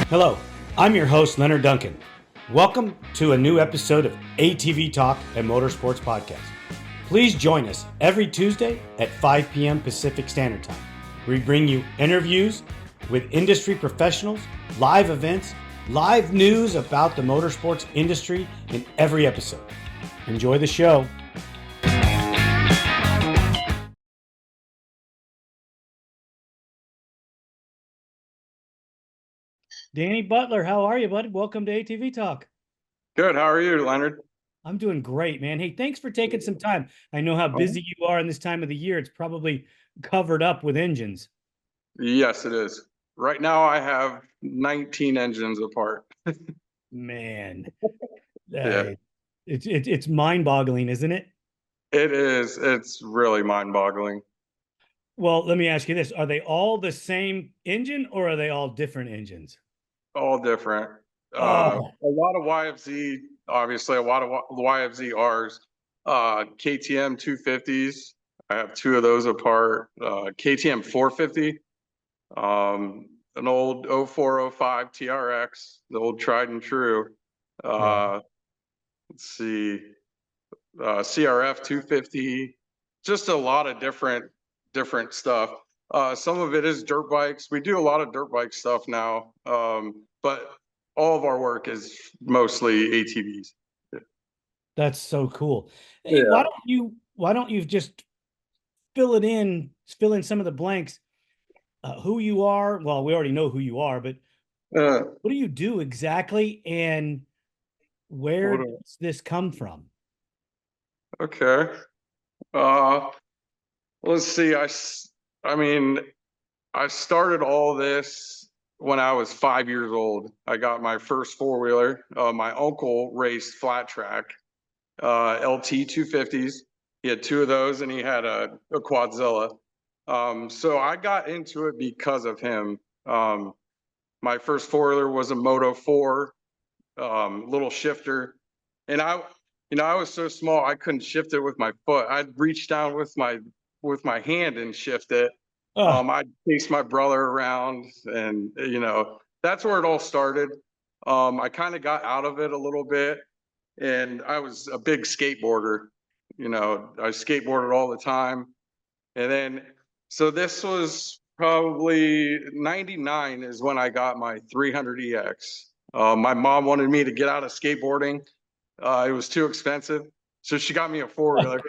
Hello, I'm your host, Leonard Duncan. Welcome to a new episode of ATV-TALK and Motorsports Podcast. Please join us every Tuesday at 5 p.m. Pacific Standard Time. We bring you interviews with industry professionals, live events, live news about the motorsports industry in every episode. Enjoy the show. Danny Butler, how are you, bud? Welcome to ATV Talk. Good. How are you, Leonard? I'm doing great, man. Hey, thanks for taking some time. I know how busy you are in this time of the year. It's probably covered up with engines. Yes, it is. Right now, I have 19 engines apart. Man, Yeah, it's mind-boggling, isn't it? it is. It's really mind-boggling. Well, let me ask you this. Are they all the same engine or are they all different engines? All different. Oh, A lot of YFZ, obviously, a lot of YFZ Rs, KTM 250s. I have two of those apart. KTM 450, an old 0405 TRX, the old tried and true. yeah. Let's see. CRF 250, just a lot of different stuff. Some of it is dirt bikes. We do a lot of dirt bike stuff now, but all of our work is mostly ATVs. That's so cool. Hey, Yeah. why don't you just fill in some of the blanks, who you are? Well, we already know who you are, but Uh, what do you do exactly and where hold on. does this come from? Okay. Uh, let's see. I mean, I started all this when I was 5 years old. I got my first four-wheeler. My uncle raced flat track, LT 250s. He had two of those and he had a Quadzilla. So I got into it because of him. My first four-wheeler was a Moto 4, little shifter. And I was so small I couldn't shift it with my foot. I'd reach down with my hand and shift it. Oh, I'd chase my brother around, and that's where it all started. I kind of got out of it a little bit, and I was a big skateboarder. I skateboarded all the time, and then so this was probably '99 is when I got my 300EX. My mom wanted me to get out of skateboarding. It was too expensive, so she got me a four-wheeler.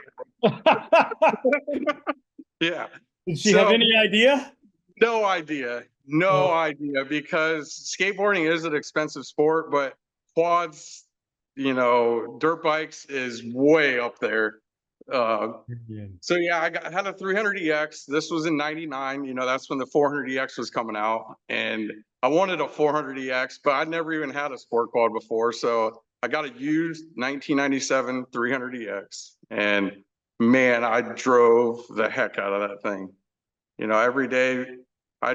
Yeah. did she have So any idea? no idea. No Oh, idea, because skateboarding is an expensive sport, but quads, dirt bikes is way up there. Uh, so yeah, I had a 300EX. This was in '99. That's when the 400EX was coming out, and I wanted a 400EX, but I'd never even had a sport quad before. So I got a used 1997 300EX, and man, I drove the heck out of that thing. Every day. I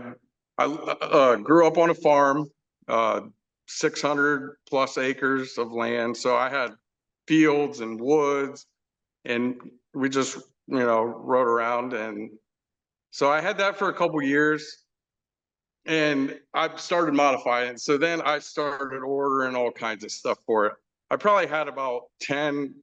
grew up on a farm, 600 plus acres of land. So I had fields and woods, and we just, rode around. And so I had that for a couple years, and I started modifying it. So then I started ordering all kinds of stuff for it. I probably had about 10,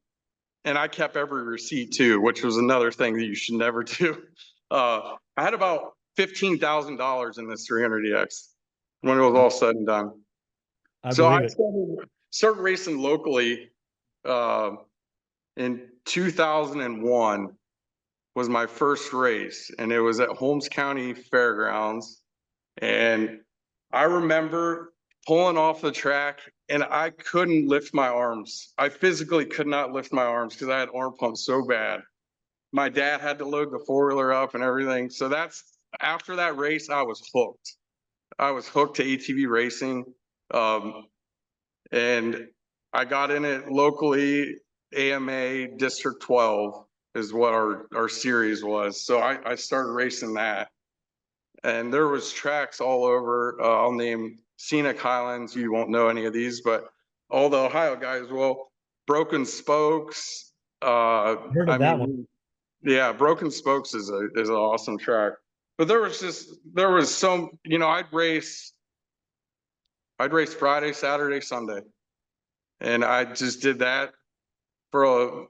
and I kept every receipt too, which was another thing that you should never do. I had about $15,000 in this 300EX when it was all said and done. I So I believe it. started racing locally uh, in 2001 was my first race, and it was at Holmes County Fairgrounds. And I remember pulling off the track, and I couldn't lift my arms. I physically could not lift my arms because I had arm pumps so bad. My dad had to load the four-wheeler up and everything. So after that race, I was hooked. I was hooked to ATV racing. And I got in it locally. AMA District 12 is what our series was. So I started racing that. And there was tracks all over. I'll name Scenic Highlands. You won't know any of these, but all the Ohio guys will. Broken Spokes. Heard of that one. Yeah, Broken Spokes is an awesome track. But there was so, I'd race I'd race Friday, Saturday, Sunday. And I just did that for a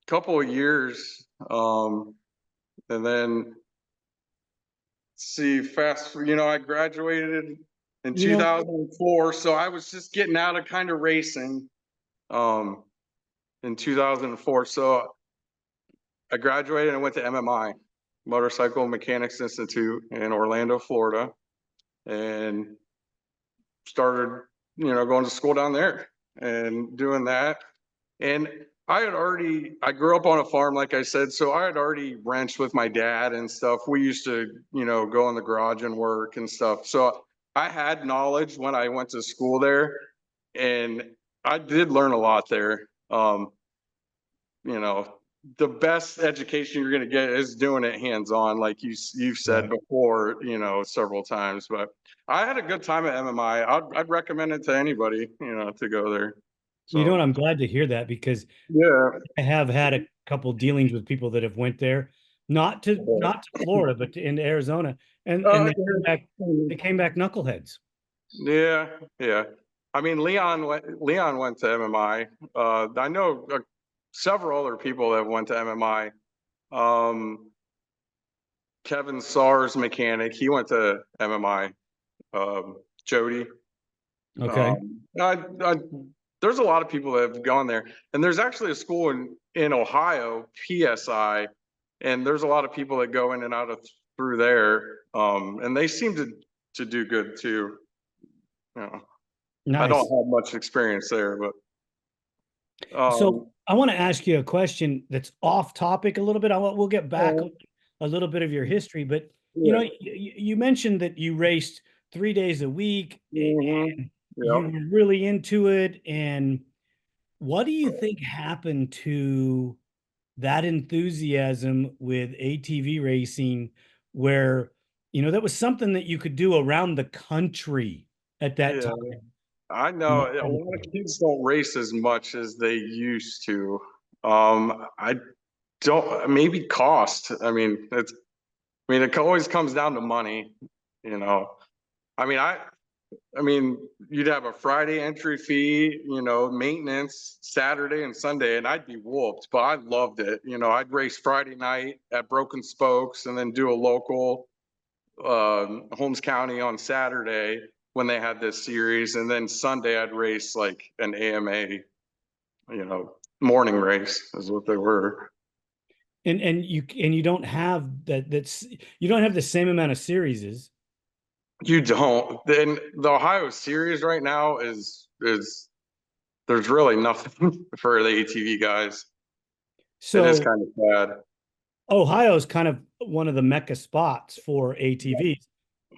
couple of years. And then see, I graduated in 2004. So I was just getting out of kind of racing in 2004. So I graduated and went to MMI, Motorcycle Mechanics Institute in Orlando, Florida, and started, going to school down there and doing that. And I grew up on a farm, like I said, so I had already wrenched with my dad and stuff. We used to, go in the garage and work and stuff. So I had knowledge when I went to school there, and I did learn a lot there. The best education you're going to get is doing it hands-on, like you've said before, several times. But I had a good time at MMI. I'd recommend it to anybody, to go there. So, I'm glad to hear that, because I have had a couple dealings with people that have went there, not to Florida, but into Arizona, and they came back knuckleheads. Yeah. I mean, Leon went to MMI. I know several other people that went to MMI. Kevin Sars, mechanic, he went to MMI. Jody. Okay. There's a lot of people that have gone there, and there's actually a school in Ohio, PSI, and there's a lot of people that go in and out of through there, and they seem to do good too. Nice. I don't have much experience there, but so I want to ask you a question that's off topic a little bit. We'll get back a little bit of your history, but you mentioned that you raced 3 days a week. And you were really into it. And what do you think happened to that enthusiasm with ATV racing, where, that was something that you could do around the country at that time? I know a lot of kids don't race as much as they used to. I don't, maybe cost. It always comes down to money, I mean, you'd have a Friday entry fee, maintenance Saturday and Sunday, and I'd be whooped, but I loved it. I'd race Friday night at Broken Spokes and then do a local Holmes County on Saturday when they had this series. And then Sunday I'd race like an AMA, morning race is what they were. And you don't have you don't have the same amount of series. You don't. Then the Ohio series right now is there's really nothing for the ATV guys. So it is kind of sad. Ohio is kind of one of the mecca spots for ATVs.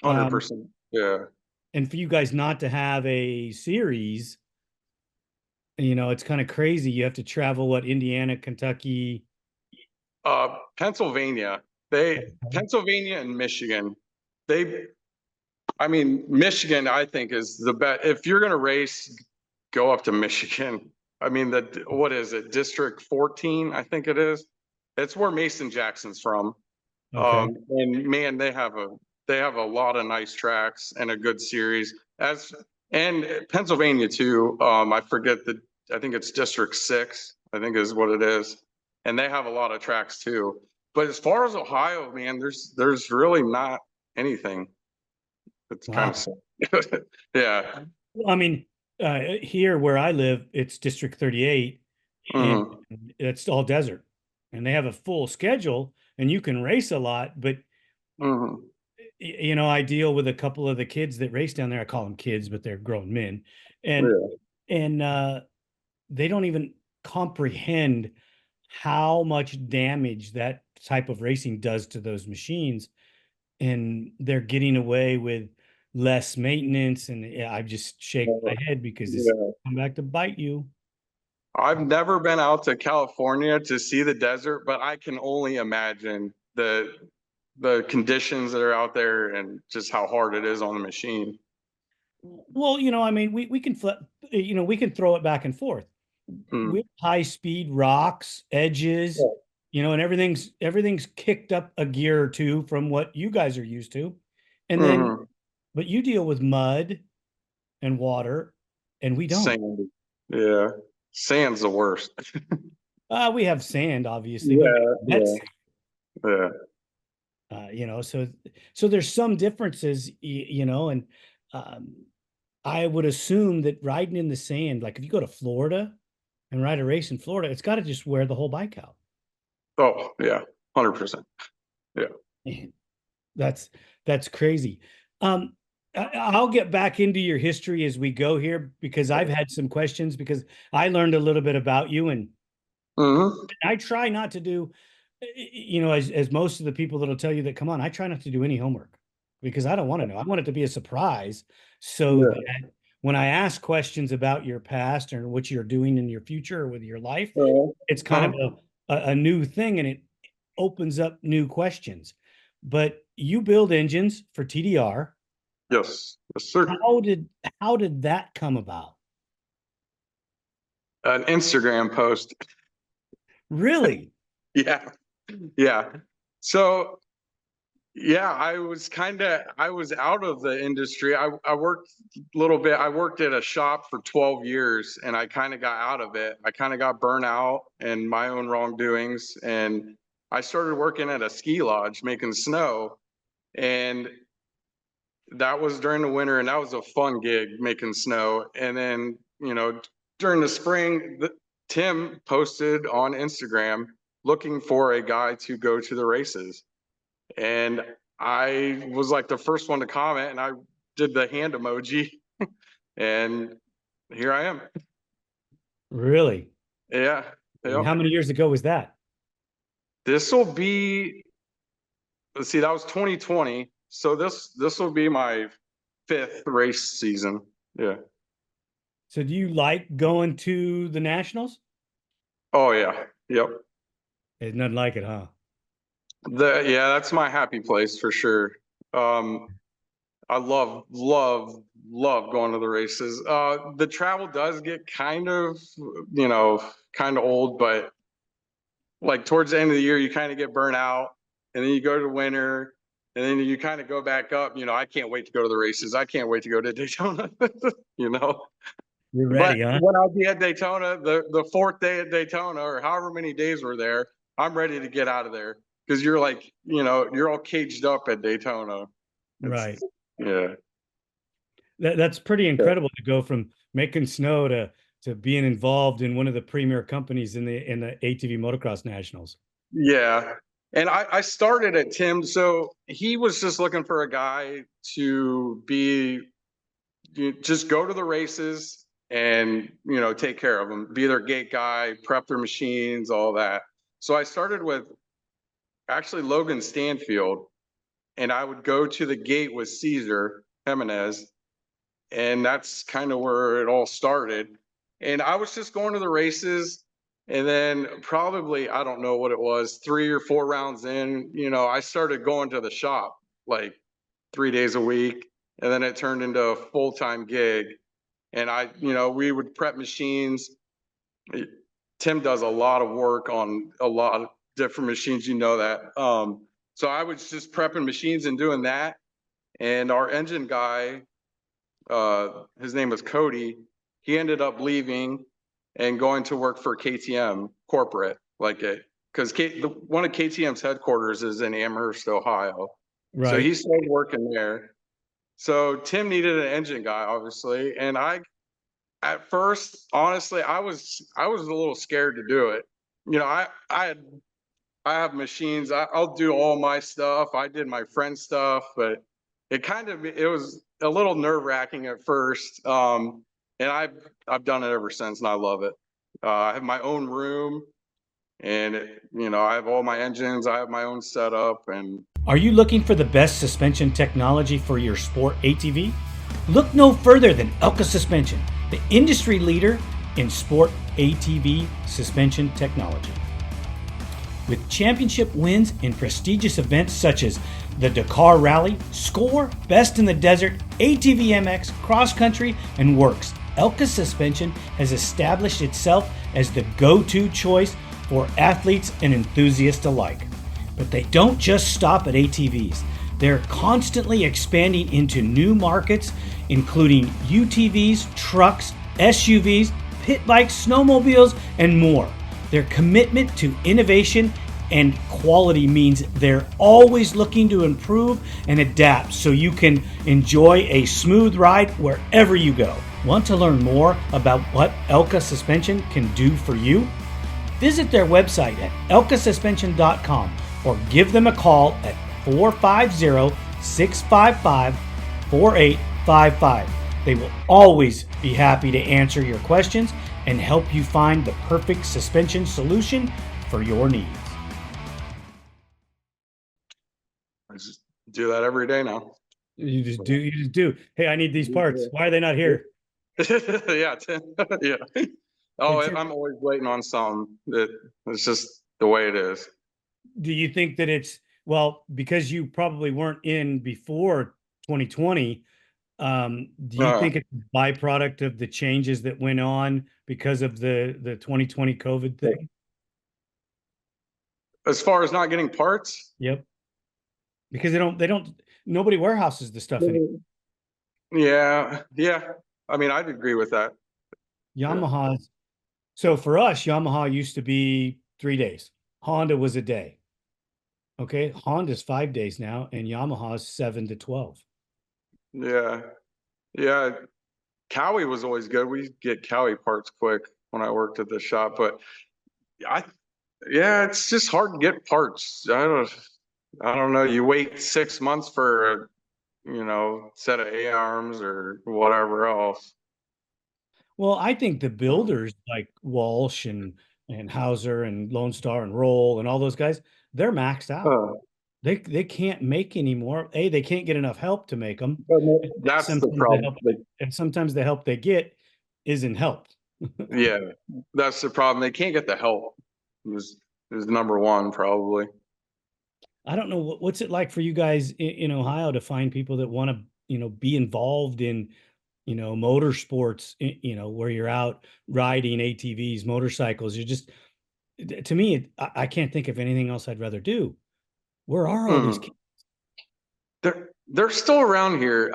100%. Yeah. And for you guys not to have a series, it's kind of crazy. You have to travel Indiana, Kentucky, Pennsylvania. Pennsylvania and Michigan. Michigan, I think, is the best. If you're going to race, go up to Michigan. What is it? District 14, I think it is. It's where Mason Jackson's from. Okay. And man, they have a lot of nice tracks and a good series. And Pennsylvania too. I think it's District 6, I think is what it is. And they have a lot of tracks too. But as far as Ohio, man, there's really not anything. It's kind of yeah. Here where I live, it's District 38, and it's all desert, and they have a full schedule, and you can race a lot. But I deal with a couple of the kids that race down there. I call them kids, but they're grown men, and they don't even comprehend how much damage that type of racing does to those machines, and they're getting away with less maintenance. And I just shake my head because it's come back to bite you. I've never been out to California to see the desert, but I can only imagine the conditions that are out there and just how hard it is on the machine. Well, we can flip, we can throw it back and forth with high speed rocks, edges, and everything's kicked up a gear or two from what you guys are used to. And then, but you deal with mud and water, and we don't. Sand. Yeah. Sand's the worst. We have sand, obviously, but Yeah, that's yeah, yeah. so there's some differences, and um, I would assume that riding in the sand, like if you go to Florida and ride a race in Florida, it's got to just wear the whole bike out. Oh, yeah, 100%. Yeah. Man, that's crazy. Um, I'll get back into your history as we go here because I've had some questions because I learned a little bit about you, and Hmm. I try not to do, as most of the people that'll tell you that come on, I try not to do any homework because I don't want to know. I want it to be a surprise so Yeah. that when I ask questions about your past or what you're doing in your future or with your life, it's kind of Uh-huh. a new thing and it opens up new questions. But you build engines for TDR. Yes. Yes, sir. How did that come about? An Instagram post. Really? Yeah. Yeah. So, yeah, I was out of the industry. I worked a little bit. I worked at a shop for 12 years and I kind of got out of it. I kind of got burnt out and my own wrongdoings. And I started working at a ski lodge making snow. And that was during the winter and that was a fun gig making snow. And then, during the spring, Tim posted on Instagram looking for a guy to go to the races. And I was like the first one to comment and I did the hand emoji and here I am. Really? Yeah. And Yep. how many years ago was that? This will be, let's see, that was 2020. So this will be my fifth race season. Yeah. So do you like going to the Nationals? Oh yeah. Yep. It's nothing like it, huh? Yeah, that's my happy place for sure. Um, I love going to the races. The travel does get kind of old, but like towards the end of the year, you kind of get burnt out, and then you go to winter, and then you kind of go back up. I can't wait to go to the races. I can't wait to go to Daytona. you know, You're but ready, huh? when I'll be at Daytona, the fourth day at Daytona, or however many days we're there, I'm ready to get out of there because you're like, you're all caged up at Daytona. It's Right. yeah. That's pretty incredible to go from making snow to being involved in one of the premier companies in the ATV Motocross Nationals. Yeah. And I started at Tim, so he was just looking for a guy to just go to the races and take care of them, be their gate guy, prep their machines, all that. So I started with actually Logan Stanfield, and I would go to the gate with Caesar Jimenez, and that's kind of where it all started. And I was just going to the races, and then probably, I don't know what it was, 3 or 4 rounds in, I started going to the shop like 3 days a week, and then it turned into a full-time gig. And we would prep machines. Tim does a lot of work on a lot of different machines, that. So I was just prepping machines and doing that. And our engine guy, his name was Cody. He ended up leaving and going to work for KTM corporate, like it, because one of KTM's headquarters is in Amherst, Ohio. So Right. he started working there. So Tim needed an engine guy, obviously, and at first, honestly, I was a little scared to do it. I have machines. I'll do all my stuff. I did my friend's stuff, but it was a little nerve wracking at first. And I've done it ever since, and I love it. I have my own room, and I have all my engines. I have my own setup, and Are you looking for the best suspension technology for your sport ATV? Look no further than Elka Suspension, the industry leader in sport ATV suspension technology. With championship wins in prestigious events such as the Dakar Rally, Score, Best in the Desert, ATV MX, Cross Country, and Works, Elka Suspension has established itself as the go-to choice for athletes and enthusiasts alike. But they don't just stop at ATVs. They're constantly expanding into new markets, including UTVs, trucks, SUVs, pit bikes, snowmobiles, and more. Their commitment to innovation and quality means they're always looking to improve and adapt so you can enjoy a smooth ride wherever you go. Want to learn more about what Elka Suspension can do for you? Visit their website at elkasuspension.com or give them a call at 450-655-4855. They will always be happy to answer your questions and help you find the perfect suspension solution for your needs. I just do that every day now. You just do. Hey, I need these parts. Why are they not here? Yeah, yeah. Oh, I'm always waiting on something. It's just the way it is. Do you think that it's, well, because you probably weren't in before 2020, do you think it's a byproduct of the changes that went on because of the 2020 COVID thing? As far as not getting parts? Yep. Because nobody warehouses the stuff anymore. Yeah. I mean, I'd agree with that. Yamaha's. So for us, Yamaha used to be 3 days. Honda was a day. Okay. Honda's 5 days now, and Yamaha's 7 to 12. Yeah. Cowie was always good. We get Cowie parts quick when I worked at the shop, but it's just hard to get parts. I don't know. You wait 6 months for a set of A-arms or whatever else. Well, I think the builders like Walsh and Hauser and Lone Star and Roll and all those guys, they're maxed out. They can't make anymore. They can't get enough help to make them. That's the problem. And sometimes the help they get isn't help. Yeah, that's the problem. They can't get the help. Is number one probably. I don't know what's it like for you guys in Ohio to find people that want to, be involved in, motorsports, where you're out riding ATVs, motorcycles. You're just, to me, I can't think of anything else I'd rather do. Where are all these kids? They're still around here.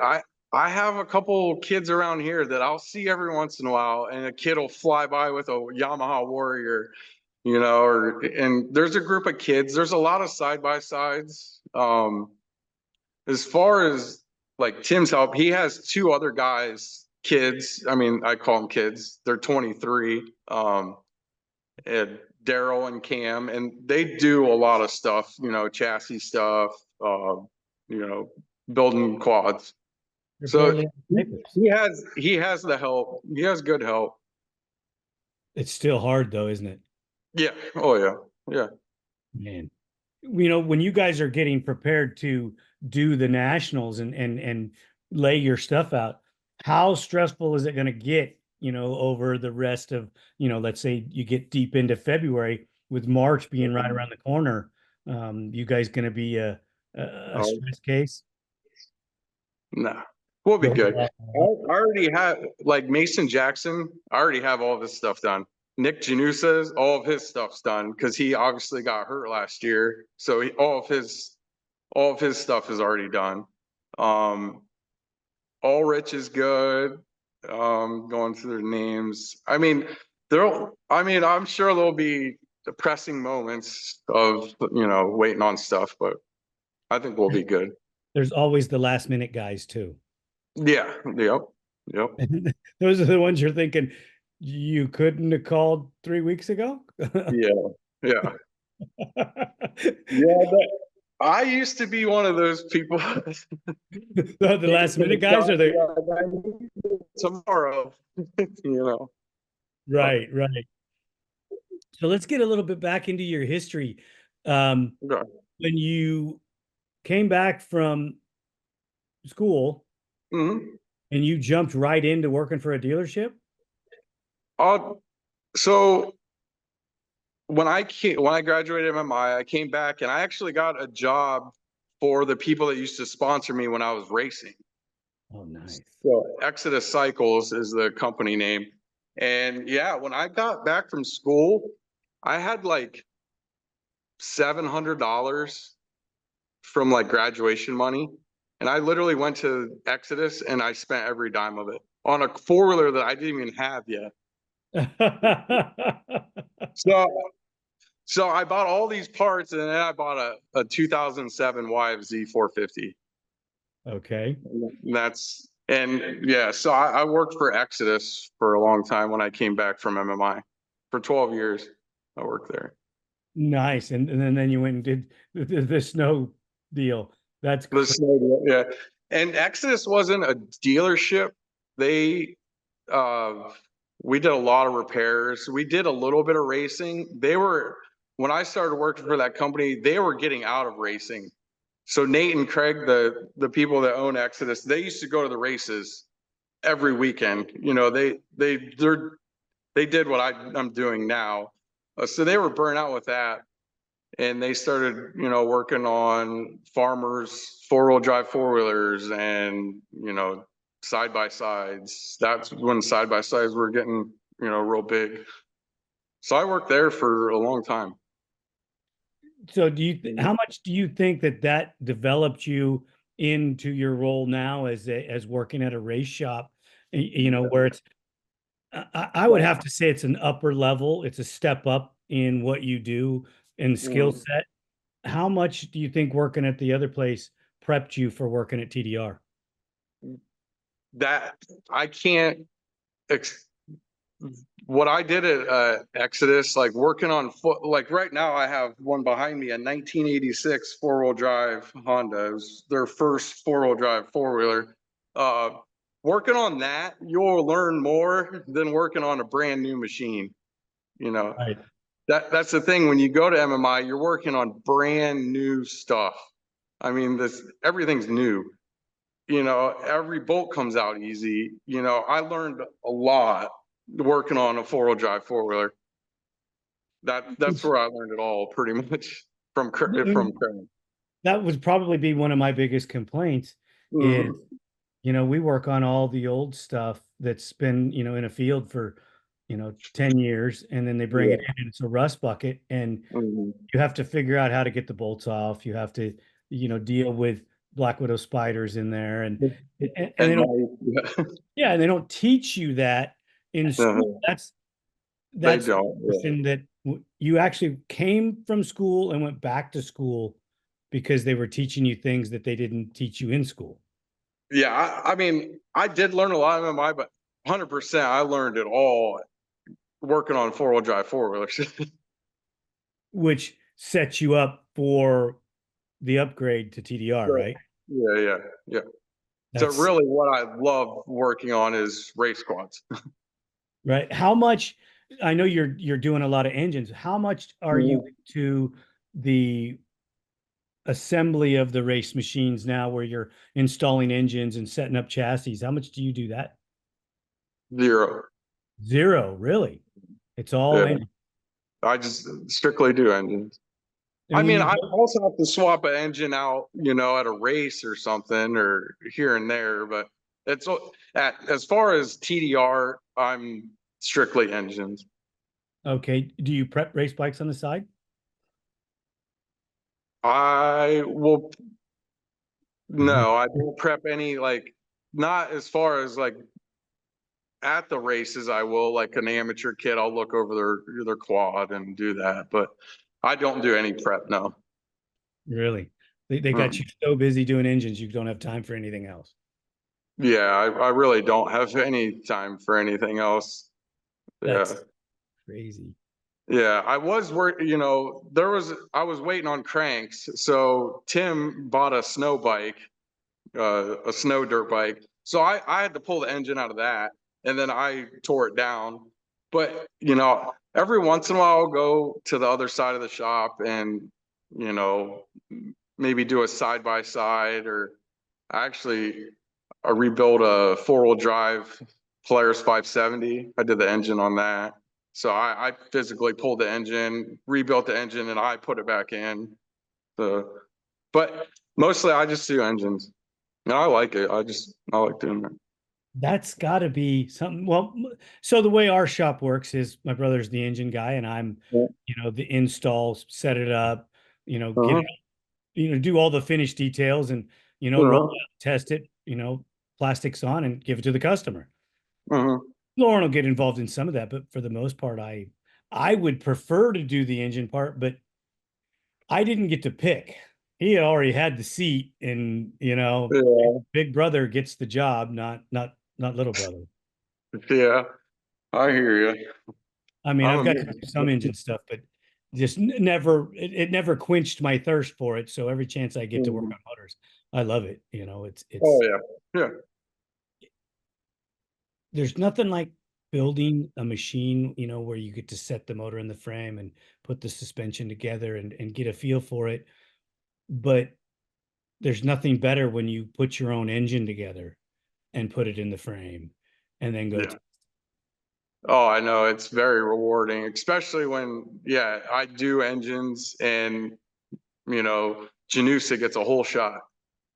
I have a couple kids around here that I'll see every once in a while, and a kid will fly by with a Yamaha Warrior, and there's a group of kids. There's a lot of side-by-sides. As far as like Tim's help, he has two other guys, kids. I mean, I call them kids. They're 23. And Daryl and Cam, and they do a lot of stuff, chassis stuff, building quads. So he has the help. He has good help. It's still hard though, isn't it? Yeah. Oh yeah. Man, when you guys are getting prepared to do the nationals and lay your stuff out, how stressful is it going to get, over the rest of, let's say you get deep into February with March being right around the corner. You guys going to be a stress case? No, we'll be good. I already have, like, Mason Jackson. I already have all of his stuff done. Nick Janusa's, all of his stuff's done because he obviously got hurt last year. So all of his stuff is already done. Ulrich is good. Going through their names. I mean, I'm sure there'll be depressing moments of, waiting on stuff, but I think we'll be good. There's always the last minute guys too. Yeah. Yep. Those are the ones you're thinking you couldn't have called 3 weeks ago. Yeah. I used to be one of those people. The last minute guys, are they tomorrow? Right. So let's get a little bit back into your history. When you came back from school, and you jumped right into working for a dealership. So when I graduated MMI, I came back and I actually got a job for the people that used to sponsor me when I was racing. Oh, nice. So Exodus Cycles is the company name. And yeah, when I got back from school, I had like $700 from like graduation money. And I literally went to Exodus and I spent every dime of it on a four-wheeler that I didn't even have yet. So so I bought all these parts and then I bought a 2007 YFZ 450. Okay. And yeah, so I worked for Exodus for a long time when I came back from MMI. For 12 years, I worked there. Nice. And then you went and did the snow deal. That's The crazy. snow, yeah. And Exodus wasn't a dealership. They we did a lot of repairs. We did a little bit of racing. When I started working for that company, they were getting out of racing. So Nate and Craig, the people that own Exodus, they used to go to the races every weekend. You know, they did what I'm doing now. So they were burnt out with that. And they started, you know, working on farmers, four-wheel drive four-wheelers and, you know, side-by-sides. That's when side-by-sides were getting, you know, real big. So I worked there for a long time. So how much do you think that developed you into your role now as working at a race shop, you know, where I would have to say it's an upper level, it's a step up in what you do and skill set. How much do you think working at the other place prepped you for working at TDR? That I can't what I did at Exodus, like working on foot, like right now I have one behind me, a 1986 four-wheel drive Honda. It was their first four-wheel drive four-wheeler. Working on that, you'll learn more than working on a brand new machine. You know, Right. that's the thing. When you go to MMI, you're working on brand new stuff. I mean, everything's new. You know, every bolt comes out easy. You know, I learned a lot working on a four-wheel drive four-wheeler. That's where I learned it all pretty much from Craig. That would probably be one of my biggest complaints is, you know, we work on all the old stuff that's been, you know, in a field for, you know, 10 years, and then they bring it in and it's a rust bucket, and you have to figure out how to get the bolts off. You have to, you know, deal with Black Widow spiders in there, and they don't, yeah, and they don't teach you that in school. They That's don't. interesting that you actually came from school and went back to school because they were teaching you things that they didn't teach you in school. Yeah, I mean, I did learn a lot of MI, but 100% I learned it all working on four-wheel drive four-wheelers. Which sets you up for the upgrade to TDR, right? Yeah. So That's really what I love working on is race quads. right. How much, I know you're doing a lot of engines. How much are you into the assembly of the race machines now where you're installing engines and setting up chassis? How much do you do that? Zero. Zero, really? It's all Yeah. engine. I just strictly do engines. I And when mean, you I go, also have to swap an engine out, you know, at a race or something or here and there, but as far as TDR, I'm strictly engines. okay, do you prep race bikes on the side? I will, Mhm. no, I don't prep any, like, not as far as like at the races, I will, like an amateur kid, I'll look over their quad and do that, but I don't do any prep, no. Really? They got Mm. you so busy doing engines, you don't have time for anything else. Yeah, I really don't have any time for anything else. Yeah. That's crazy. Yeah, I was you know, I was waiting on cranks. So Tim bought a snow bike, a snow dirt bike. So I had to pull the engine out of that and then I tore it down. But, you know, every once in a while I'll go to the other side of the shop and, you know, maybe do a side by side or actually I rebuilt a four-wheel drive Polaris 570. I did the engine on that. So I physically pulled the engine, rebuilt the engine, and I put it back in. So, but mostly I just do engines. And I like it. I like doing that. That's got to be something. Well, so the way our shop works is my brother's the engine guy, and I'm, Yeah. you know, the install, set it up, you know, get Uh-huh. it do all the finished details and, roll Uh-huh. it out, test it, plastics on and give it to the customer. Uh-huh. Lauren will get involved in some of that, but for the most part, I would prefer to do the engine part, but I didn't get to pick. He had already had the seat, and Yeah. big brother gets the job, not little brother. Yeah. I hear you. I mean, I'm I've a got to do some engine stuff, but just never it never quenched my thirst for it. So every chance I get to work Mhm. on motors, I love it. Oh It's yeah. Yeah. there's nothing like building a machine, where you get to set the motor in the frame and put the suspension together and get a feel for it. But there's nothing better when you put your own engine together and put it in the frame and then go Yeah. Oh, I know. It's very rewarding, especially when, yeah, I do engines and, Janusa gets a whole shot.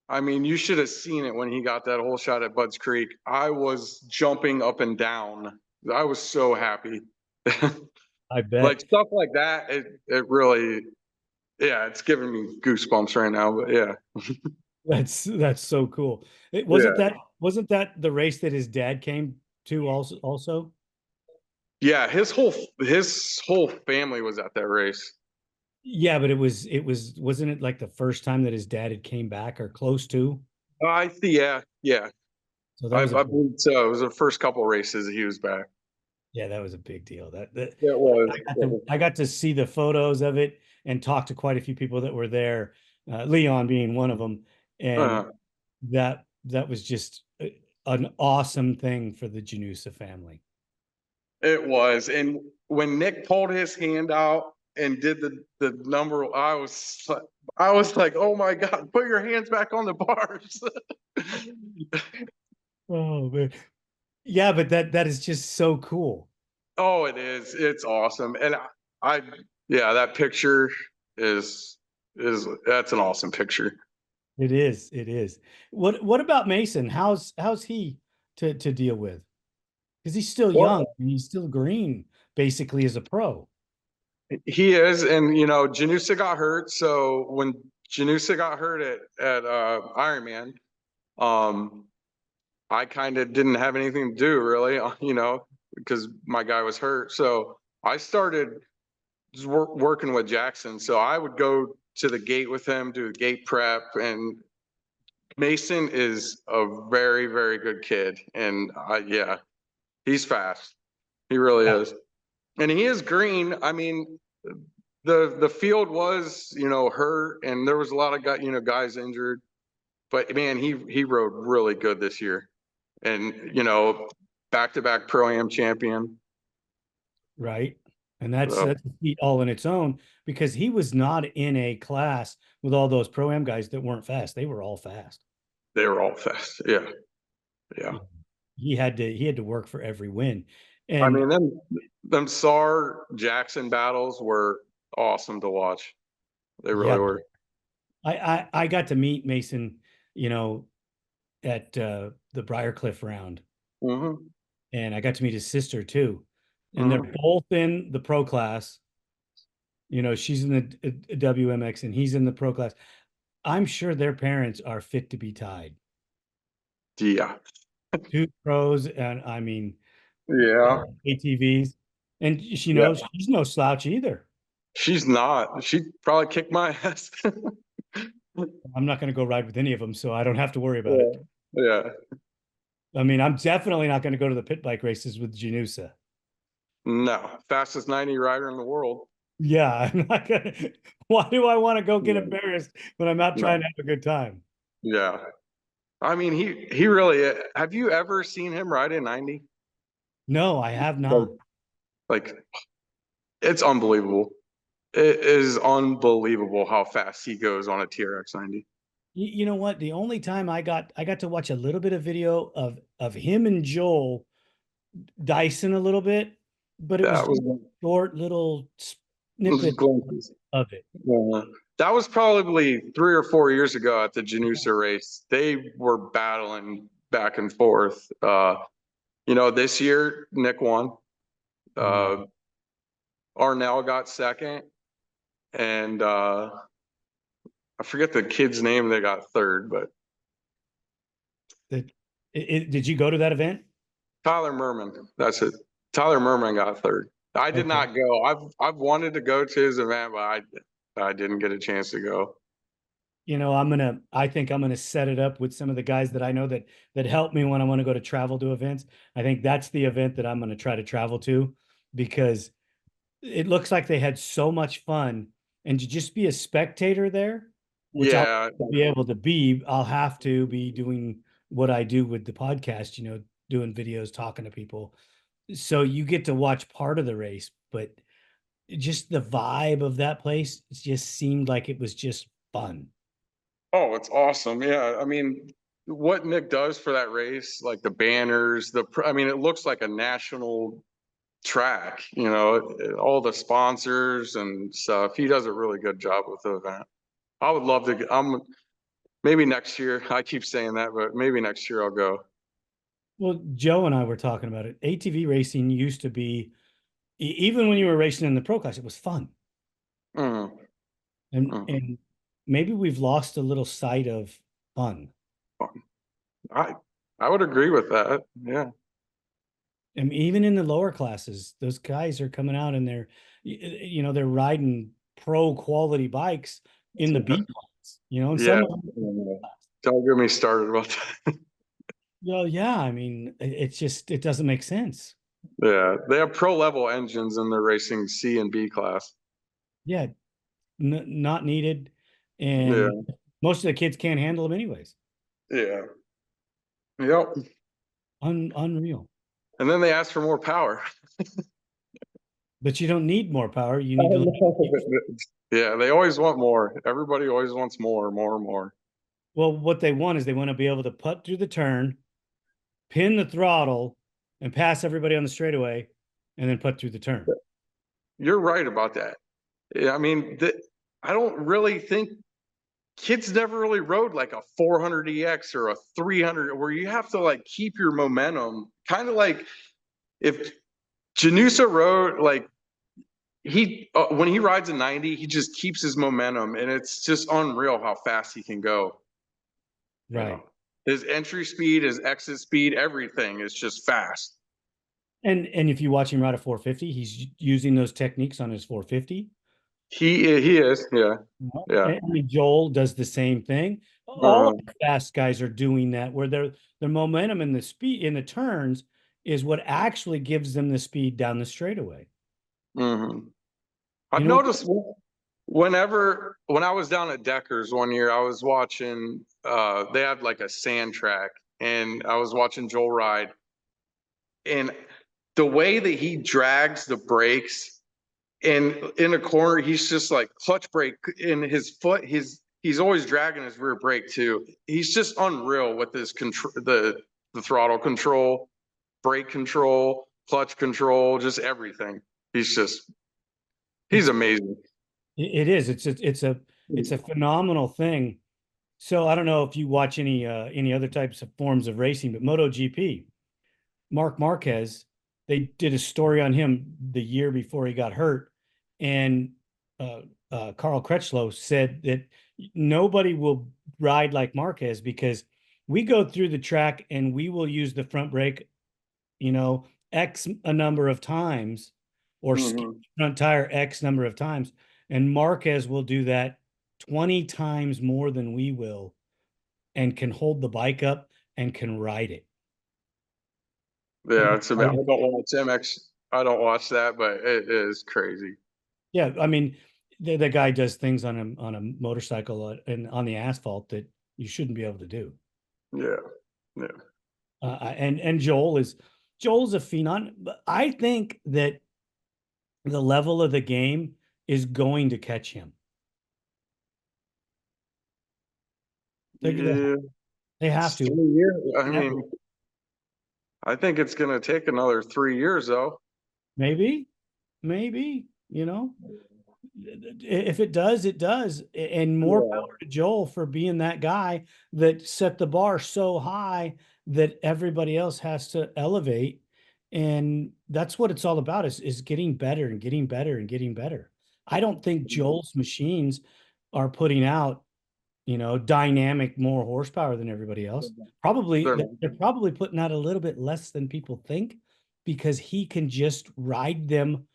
I mean, you should have seen it when he got that whole shot at Budds Creek. I was jumping up and down. I was so happy. I Like bet. stuff like that, it really, yeah, it's giving me goosebumps right now. But yeah, That's so cool. It yeah, wasn't that the race that his dad came to also? yeah. His whole family was at that race. Yeah, but it wasn't it like the first time that his dad had came back or close to? I see. Yeah, yeah. So that I, was a I believe so. It was the first couple races that he was back. yeah, that was a big deal. That It was. I got to see the photos of it and talk to quite a few people that were there, Leon being one of them, and Uh, that was just an awesome thing for the Janusa family. it was. And when Nick pulled his hand out and did the number, I was like, oh my God, put your hands back on the bars. Oh man. Yeah, but that is just so cool. Oh, it is. It's awesome. And I yeah, that picture is that's an awesome picture. It is. It is. What about Mason? How's he to deal with? Because he's still young Well, and he's still green, basically as a pro. he is, and Janusa got hurt. So when Janusa got hurt at Ironman, um, I kind of didn't have anything to do really, because my guy was hurt. So I started just working with Jackson. So I would go to the gate with him, do the gate prep, and Mason is a very, very good kid, and yeah, he's fast. He really is, and he is green. I mean, the field was hurt, and there was a lot of guys injured, but man, he rode really good this year, and back to back pro am champion. Right? And that's So a feat all in its own because he was not in a class with all those pro am guys that weren't fast. They were all fast. they were all fast. Yeah, yeah. Yeah. He had to work for every win. I And mean, them SAR Jackson battles were awesome to watch. They yeah, really were. I got to meet Mason, you know, at the Briarcliff round, Hmm. and I got to meet his sister too. And they're Hmm. both in the pro class. She's in the WMX and he's in the pro class. I'm sure their parents are fit to be tied. Yeah, Two pros, and I mean yeah, ATVs, and she yeah. knows she's no slouch either. She's not. She probably kicked my ass. I'm not going to go ride with any of them, so I don't have to worry about Yeah, it. yeah. I mean, I'm definitely not going to go to the pit bike races with Janusa. No, fastest 90 rider in the world. Yeah, I'm not gonna. Why do I want to go get Yeah, embarrassed when I'm out trying no, to have a good time? yeah. I mean, he really. Have you ever seen him ride in 90? No, I have Like, not. like it's unbelievable. It is unbelievable how fast he goes on a TRX 90. You know what? The only time I got to watch a little bit of video of him and Joel Dyson a little bit, but it was That just was short little those snippets glimpses. of it. That was probably 3 or 4 years ago at the Janusa race. They were battling back and forth. This year Nick won. Mm. Uh, Arnell got second, and I forget the kid's name that got third, but Did you go to that event? Tyler Merman. That's it. Tyler Merman got third. I did Okay. not go. I've wanted to go to his event, but I didn't get a chance to go. I think I'm gonna set it up with some of the guys that I know that help me when I want to go to travel to events. I think that's the event that I'm gonna try to travel to because it looks like they had so much fun. And to just be a spectator there, which I'll Yeah. be able to be, I'll have to be doing what I do with the podcast, doing videos, talking to people. So you get to watch part of the race, but just the vibe of that place just seemed like it was just fun. Oh, it's awesome. Yeah. I mean, what Nick does for that race, like the banners, I mean, it looks like a national track, all the sponsors and stuff. He does a really good job with the event. I would love to, maybe next year. I keep saying that, but maybe next year I'll go. Well, Joe and I were talking about it. ATV racing used to be, even when you were racing in the pro class, it was fun. Mm, And maybe we've lost a little sight of fun. I I would agree with that. Yeah. And even in the lower classes, those guys are coming out and they're riding pro quality bikes in the B class, and Yeah. some of them, Don't get me started about that. well, yeah, I mean, it doesn't make sense. Yeah. They have pro level engines in their racing C and B class. Yeah, not needed. Yeah. And most of the kids can't handle them anyways. Yeah. Yep. Unreal. And then they ask for more power. But you don't need more power. You need to, Yeah, they always want more. Everybody always wants more, more, more. well, what they want is they want to be able to put through the turn, pin the throttle, and pass everybody on the straightaway, and then put through the turn. You're right about that. Yeah, I mean, I don't really think kids never really rode like a 400 EX or a 300 where you have to like keep your momentum. Kind of like if Janusa rode like when he rides a 90, he just keeps his momentum and it's just unreal how fast he can go. Right. His entry speed, his exit speed, everything is just fast. And if you watch him ride a 450, he's using those techniques on his 450. He is, yeah. Yeah. I mean, Joel does the same thing. All of Uh, the fast guys are doing that, where their momentum and the speed in the turns is what actually gives them the speed down the straightaway. mhm. You I've know what? noticed when I was down at Decker's one year, I was watching they had like a sand track and I was watching Joel ride and the way that he drags the brakes and in a corner, he's just like clutch brake in his foot, he's always dragging his rear brake too. He's just unreal with his control the throttle control, brake control, clutch control, just everything. He's It's amazing. it is. It's a phenomenal thing. So I don't know if you watch any other types of forms of racing, but MotoGP, Mark Marquez, they did a story on him the year before he got hurt, and Carl Crutchlow said that nobody will ride like Marquez because we go through the track and we will use the front brake, X a number of times, or skip Mhm. the front tire X number of times, and Marquez will do that 20 times more than we will, and can hold the bike up and can ride it. Yeah, And it's about, I don't watch MX. I don't watch that, but it is crazy. yeah, I mean, the guy does things on a motorcycle and on the asphalt that you shouldn't be able to do. Yeah, yeah. And Joel's a phenom. But I think that the level of the game is going to catch him. They, they, Yeah, they have it's to. 3 years. I mean, I think it's gonna take another 3 years though. Maybe, maybe. If it does, it does. And more Yeah. power to Joel for being that guy that set the bar so high that everybody else has to elevate. And that's what it's all about is getting better and getting better and getting better. I don't think Joel's machines are putting out dynamic, more horsepower than everybody else. They're They're probably putting out a little bit less than people think because he can just ride them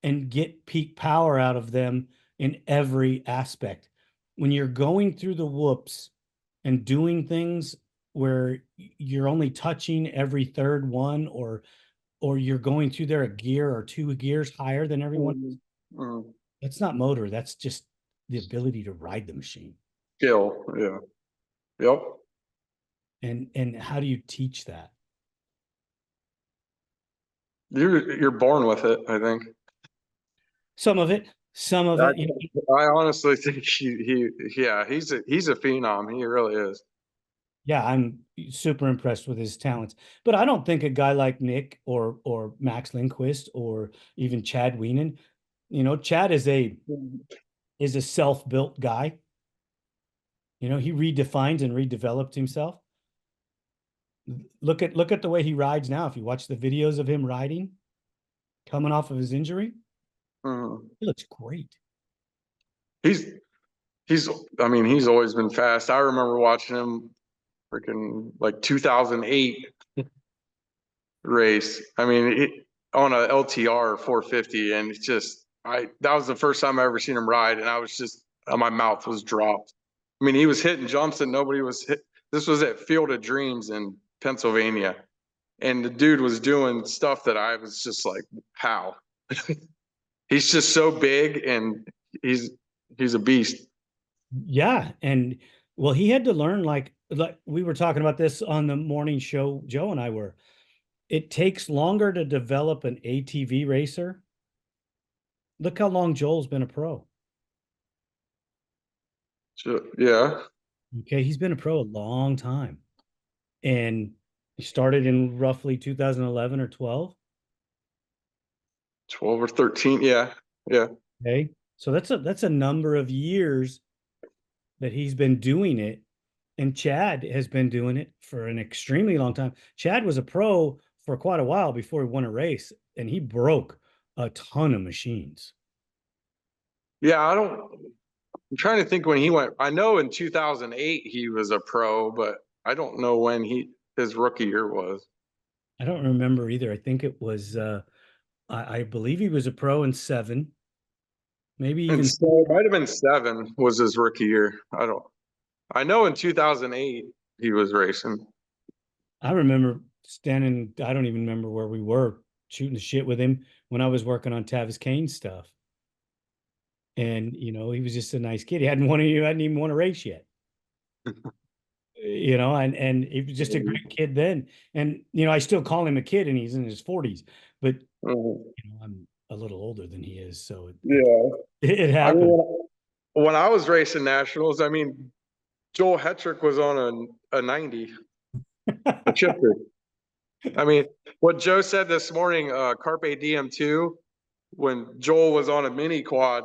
and get peak power out of them in every aspect. When you're going through the whoops and doing things where you're only touching every third one, or you're going through there a gear or two gears higher than everyone, mm, that's not motor. That's just the ability to ride the machine. skill. Yeah. Yep. And how do you teach that? You're born with it, I think. Some of it, some of I, it, I honestly think yeah, he's a phenom. He really is. yeah, I'm super impressed with his talents. But I don't think a guy like Nick or Max Lindquist or even Chad Wienen, Chad is a self-built guy. He redefines and redeveloped himself. Look at the way he rides now. If you watch the videos of him riding, coming off of his injury, Mm. he looks great. He's he's I mean, he's always been fast. I remember watching him freaking like 2008 race. I mean, on a LTR 450, and it's just that was the first time I ever seen him ride, and I was just my mouth was dropped. I mean, he was hitting jumps that nobody was hit. This was at Field of Dreams in Pennsylvania, and the dude was doing stuff that I was just like, how? He's just so big, and he's he's a beast. Yeah, and well, he had to learn like we were talking about this on the morning show. Joe and I were. It takes longer to develop an ATV racer. Look how long Joel's been a pro. So, yeah, Okay, he's been a pro a long time, and he started in roughly 2011 or 12. 12 or 13. Yeah, yeah. Okay, so that's a number of years that he's been doing it, and Chad has been doing it for an extremely long time. Chad was a pro for quite a while before he won a race, and he broke a ton of machines. Yeah, I'm trying to think when he went. I know in 2008 he was a pro, but I don't know when his rookie year was. I don't remember either. I think it was I believe he was a pro in seven, maybe And even so it might have been seven was his rookie year. I know in 2008 he was racing. I remember standing, I don't even remember where we were shooting the shit with him when I was working on Tavis Kane stuff. And, he was just a nice kid. He hadn't even won a race yet. And he was just a great kid then. And, I still call him a kid and he's in his 40s, but Mhm. I'm a little older than he is. So Yeah, it I happened. mean, when I was racing nationals, I mean, Joel Hetrick was on a 90, a chipper. I mean, what Joe said this morning, Carpe Diem 2, when Joel was on a mini quad,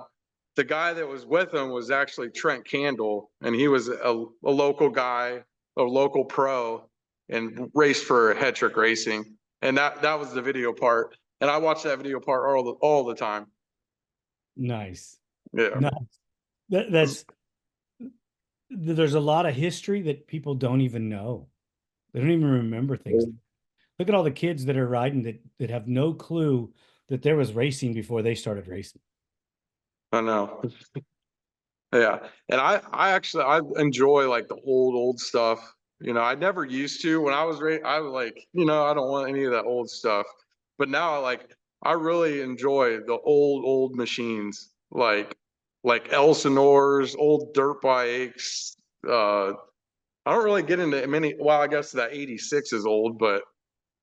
the guy that was with him was actually Trent Candle, and he was a local guy, a local pro, and raced for Hetrick Racing. And that was the video part. And I watched that video part all the time. Nice. Yeah. Nice. That's there's a lot of history that people don't even know. They don't even remember things. Look at all the kids that are riding that have no clue that there was racing before they started racing. I know. Yeah. And I actually I enjoy like the old stuff. I never used to when I was I was like, I don't want any of that old stuff. But now I really enjoy the old machines like Elsinore's, old dirt bikes. I don't really get into many, well, I guess that 86 is old, but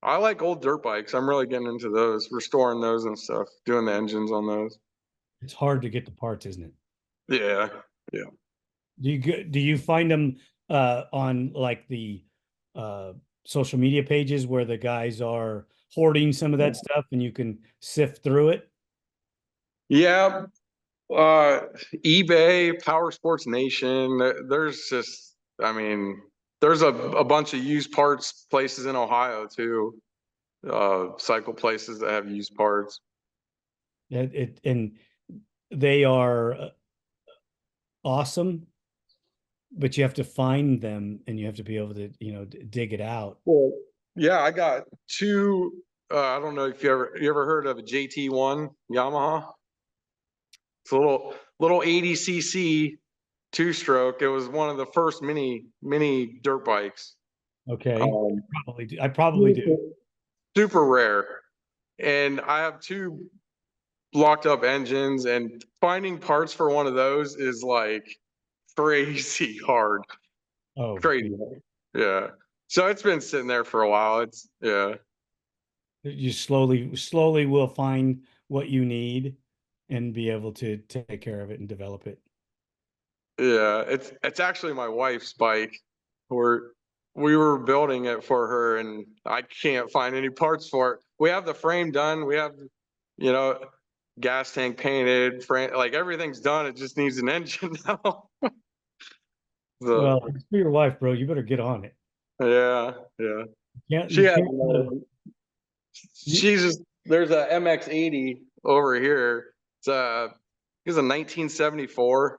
I like old dirt bikes. I'm really getting into those, restoring those and stuff, doing the engines on those. It's hard to get the parts, isn't it? Yeah. Yeah. Do you find them on like the uh, social media pages where the guys are hoarding some of that stuff and you can sift through it? Yeah, uh, eBay, Power Sports Nation. There's just, I mean, there's a bunch of used parts places in Ohio too. Cycle places that have used parts. And they are awesome but you have to find them and you have to be able to, dig it out. Well, yeah, I got two. I don't know if you ever heard of a JT1 Yamaha. It's a little 80cc two stroke. It was one of the first mini dirt bikes. Okay. Um, I probably do. super rare, and I have two locked up engines, and finding parts for one of those is like crazy hard. Oh, Crazy hard. Yeah. So it's been sitting there for a while. It's yeah. you slowly will find what you need and be able to take care of it and develop it. Yeah, it's actually my wife's bike. We're we were building it for her, and I can't find any parts for it. We have the frame done. We have, you know, gas tank painted, frame, like everything's done. It just needs an engine now. Well, So it's for your wife, bro. You better get on it. yeah, yeah. You She has can't, you, she's just there's a MX-80 over here. It's a 1974,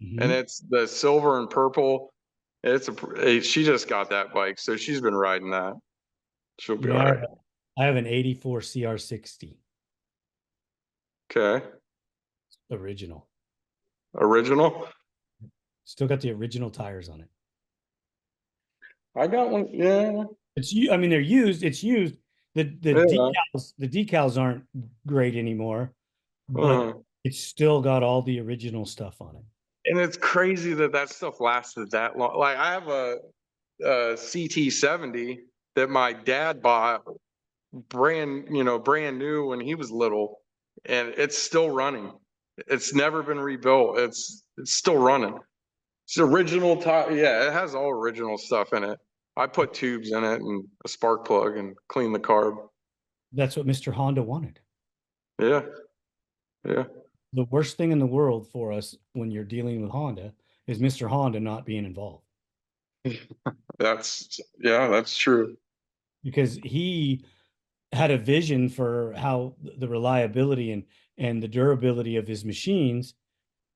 and Mhm. it's the silver and purple. She just got that bike, so she's been riding that. She'll be Yeah, all right. I have an 84 CR60 Okay. original. Original. Still got the original tires on it. I got one. Yeah. I mean, they're used. It's used. Yeah. The decals aren't great anymore, but Uh, it's still got all the original stuff on it. and it's crazy that that stuff lasted that long. Like I have a CT-70 that my dad bought brand new when he was little, and it's still running. It's never been rebuilt. It's still running. It's original tire. Yeah, it has all original stuff in it. I put tubes in it and a spark plug and clean the carb. That's what Mr. Honda wanted. Yeah, yeah. The worst thing in the world for us when you're dealing with Honda is Mr. Honda not being involved That's true. because he had a vision for how the reliability and the durability of his machines.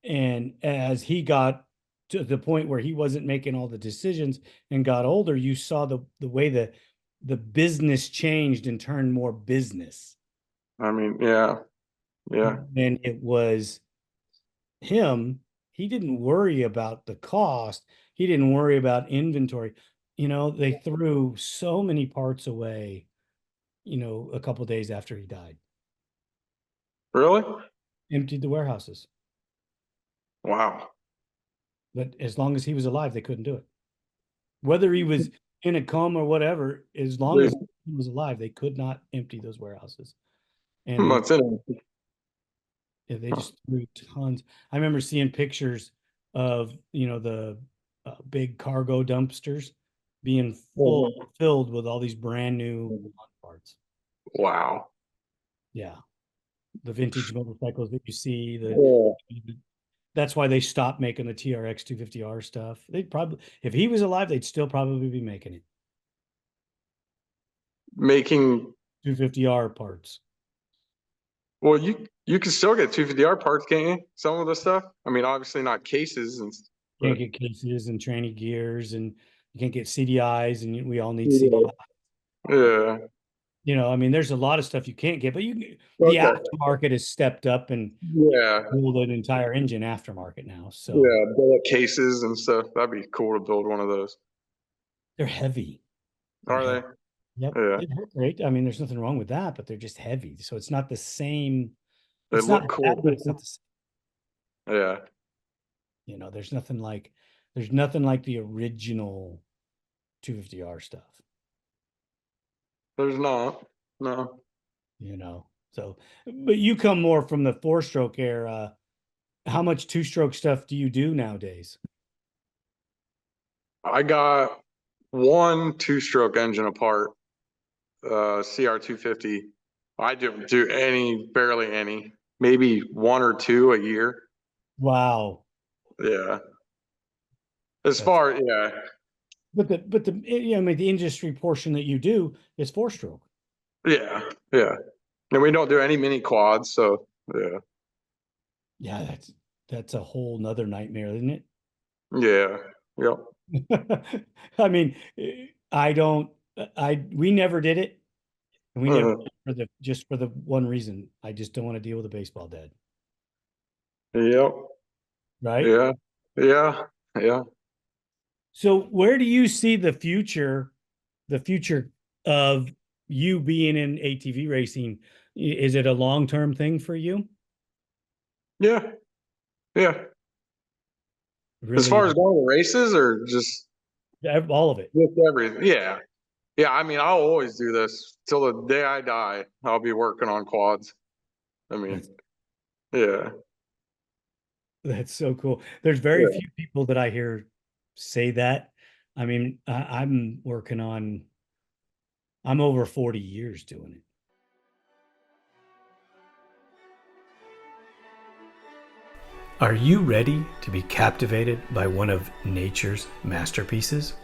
And as he got to the point where he wasn't making all the decisions and got older, you saw the way the business changed and turned more business. I mean, yeah, yeah. And it was him. He didn't worry about the cost. He didn't worry about inventory. They threw so many parts away, a couple days after he died, Really? emptied the warehouses. Wow. But as long as he was alive, they couldn't do it. Whether he was in a coma or whatever, as long Dude, as he was alive, they could not empty those warehouses. And that's it. they just threw tons. I remember seeing pictures of, the big cargo dumpsters being filled with all these brand new parts. Wow. Yeah. The vintage motorcycles that you see, Yeah. that's why they stopped making the TRX 250R stuff. They'd probably, if he was alive, they'd still probably be making it. Making 250R parts. well, you can still get 250R parts, can't you? Some of the stuff. I mean, obviously not cases and. Can't But get cases and tranny gears, and you can't get CDIs, and we all need yeah. CDIs. Yeah. I mean, there's a lot of stuff you can't get, but the Okay. aftermarket has stepped up and Yeah. build an entire engine aftermarket now. So Yeah. Bullet cases and stuff. That'd be cool to build one of those. they're heavy. They're Are heavy. they? Yep. Yeah. They hurt great. I mean, there's nothing wrong with that, but they're just heavy. So it's not the same. They It's not look bad, cool. but it's not the same. Yeah. There's nothing like the original 250R stuff. There's not. No. So, but you come more from the four-stroke era. How much two-stroke stuff do you do nowadays? I got one two-stroke engine apart, CR250. I don't do barely any, maybe one or two a year. Wow. Yeah. As That's, far, yeah, I mean, the industry portion that you do is four-stroke. yeah, yeah. And we don't do any mini quads, so yeah, Yeah, that's a whole nother nightmare, isn't it? yeah. Yep. I mean, we never did it. And we never Uh, just for the one reason. I just don't want to deal with a baseball dad. yep. Right. Yeah. Yeah. Yeah. So where do you see the future of you being in ATV racing? Is it a long-term thing for you? Yeah. Yeah. As Really, far as going to races or all of it. just everything. Yeah. Yeah. I mean, I'll always do this till the day I die. I'll be working on quads. I mean, That's yeah. that's so cool. There's very Yeah. few people that I hear say that. I mean, I'm over 40 years doing it. Are you ready to be captivated by one of nature's masterpieces?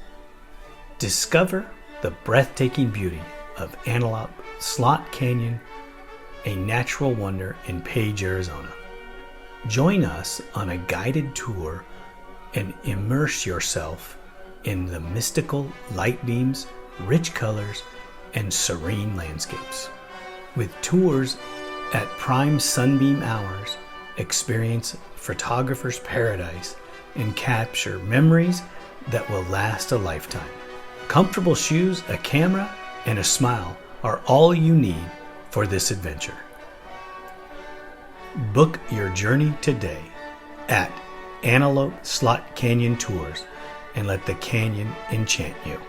Discover the breathtaking beauty of Antelope Slot Canyon, a natural wonder in Page, Arizona. Join us on a guided tour and immerse yourself in the mystical light beams, rich colors, and serene landscapes. With tours at prime sunbeam hours, experience photographer's paradise and capture memories that will last a lifetime. Comfortable shoes, a camera, and a smile are all you need for this adventure. Book your journey today at Antelope Slot Canyon Tours and let the canyon enchant you.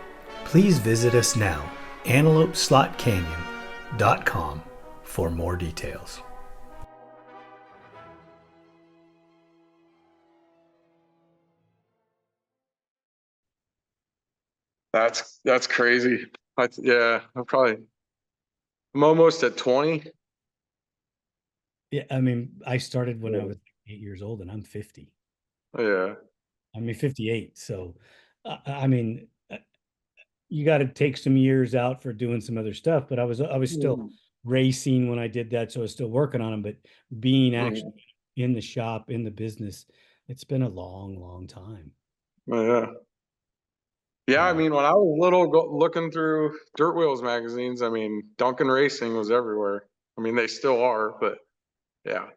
Please visit us now, antelopeslotcanyon.com, for more details. That's crazy. Yeah. I'm almost at 20. Yeah, I mean, I started when I Yeah. was 8 years old, and I'm 50. Yeah. I mean, 58. So, I mean, you got to take some years out for doing some other stuff. But I was still Mhm. racing when I did that, so I was still working on them. But being actually Mhm. in the shop, in the business, it's been a long, long time. Yeah. Yeah, I Uh, mean, when I was little, looking through Dirt Wheels magazines, I mean, Duncan Racing was everywhere. I mean, they still are, but yeah.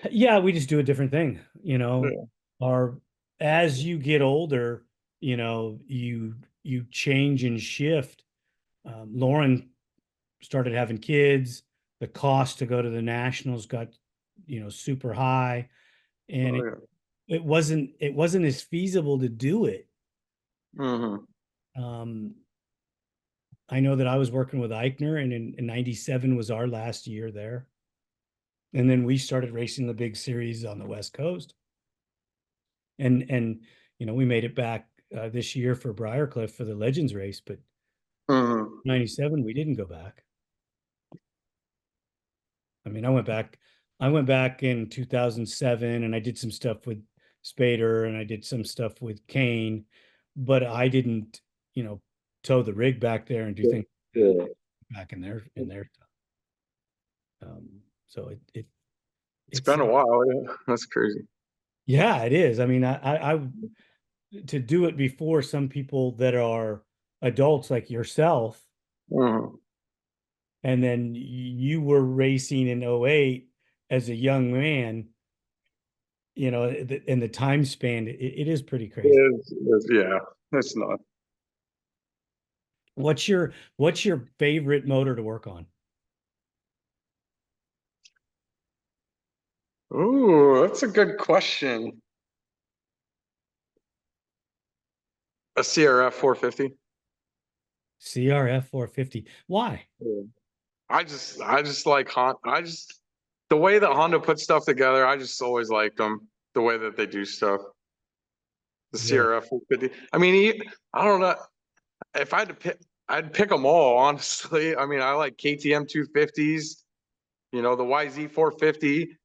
yeah, we just do a different thing, Yeah. Our as you get older, you change and shift. Lauren started having kids. The cost to go to the nationals got, super high, and Oh, it yeah. it wasn't as feasible to do it. Hmm. Um, I know that I was working with Eichner, and in 97 was our last year there. And then we started racing the big series on the West Coast. And we made it back this year for Briarcliff for the Legends race, but Hmm. 97 we didn't go back. I mean, I went back in 2007, and I did some stuff with Spader, and I did some stuff with Kane, but I didn't, tow the rig back there and do things like that Yeah. back in their stuff. So It's it's been a while. Yeah. That's crazy. yeah, it is. I mean, I to do it before some people that are adults like yourself, Hmm. and then you were racing in '08 as a young man, in the time span, it is pretty crazy. Yeah, it's not. What's your favorite motor to work on? Ooh, that's a good question. A CRF 450. CRF 450. Why? Yeah. I just like Honda. The way that Honda puts stuff together, I just always liked them. The way that they do stuff. The Really? CRF 450. I mean, I don't know if I had to pick. I'd pick them all, honestly. I mean, I like KTM 250s. The YZ 450.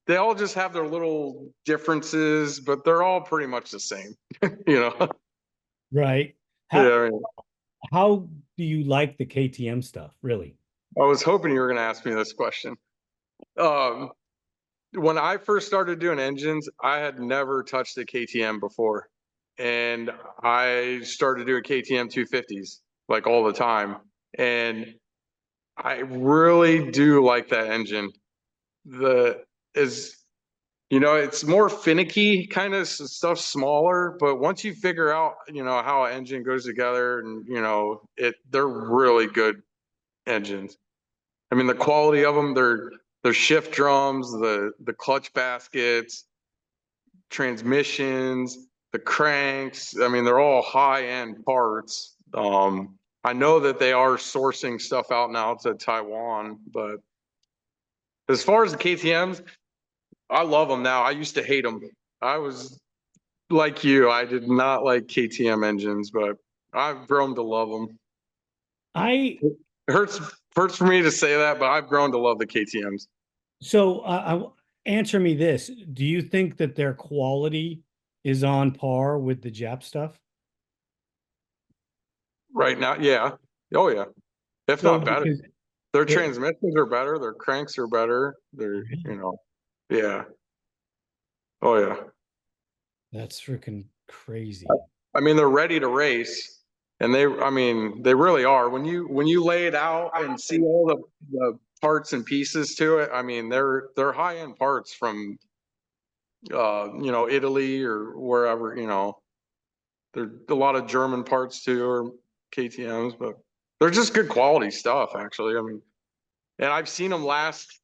They all just have their little differences, but they're all pretty much the same. You know. Right. Yeah. How I mean, how do you like the KTM stuff, really? I was hoping you were going to ask me this question. Um, when I first started doing engines, I had never touched a KTM before. And I started doing KTM 250s like all the time. And I really do like that engine. The is it's more finicky kind of stuff, smaller, but once you figure out, how an engine goes together and they're really good engines. I mean, the quality of them, their shift drums, the clutch baskets, transmissions, the cranks. I mean, they're all high-end parts. I know that they are sourcing stuff out now to Taiwan, but as far as the KTM's, I love them now. I used to hate them. I was like you. I did not like KTM engines, but I've grown to love them. I It hurts for me to say that, but I've grown to love the KTM's. so answer me this. Do you think that their quality is on par with the Jap stuff? Right now, yeah. Oh yeah. If So not better. because Their it, transmissions are better, their cranks are better. Yeah. Oh yeah. that's freaking crazy. I mean, they're ready to race, and they really are. When you lay it out and see all the parts and pieces to it, I mean, they're high end parts from Italy or wherever. There's a lot of German parts too, or KTM's, but they're just good quality stuff, actually. I mean, and I've seen them last.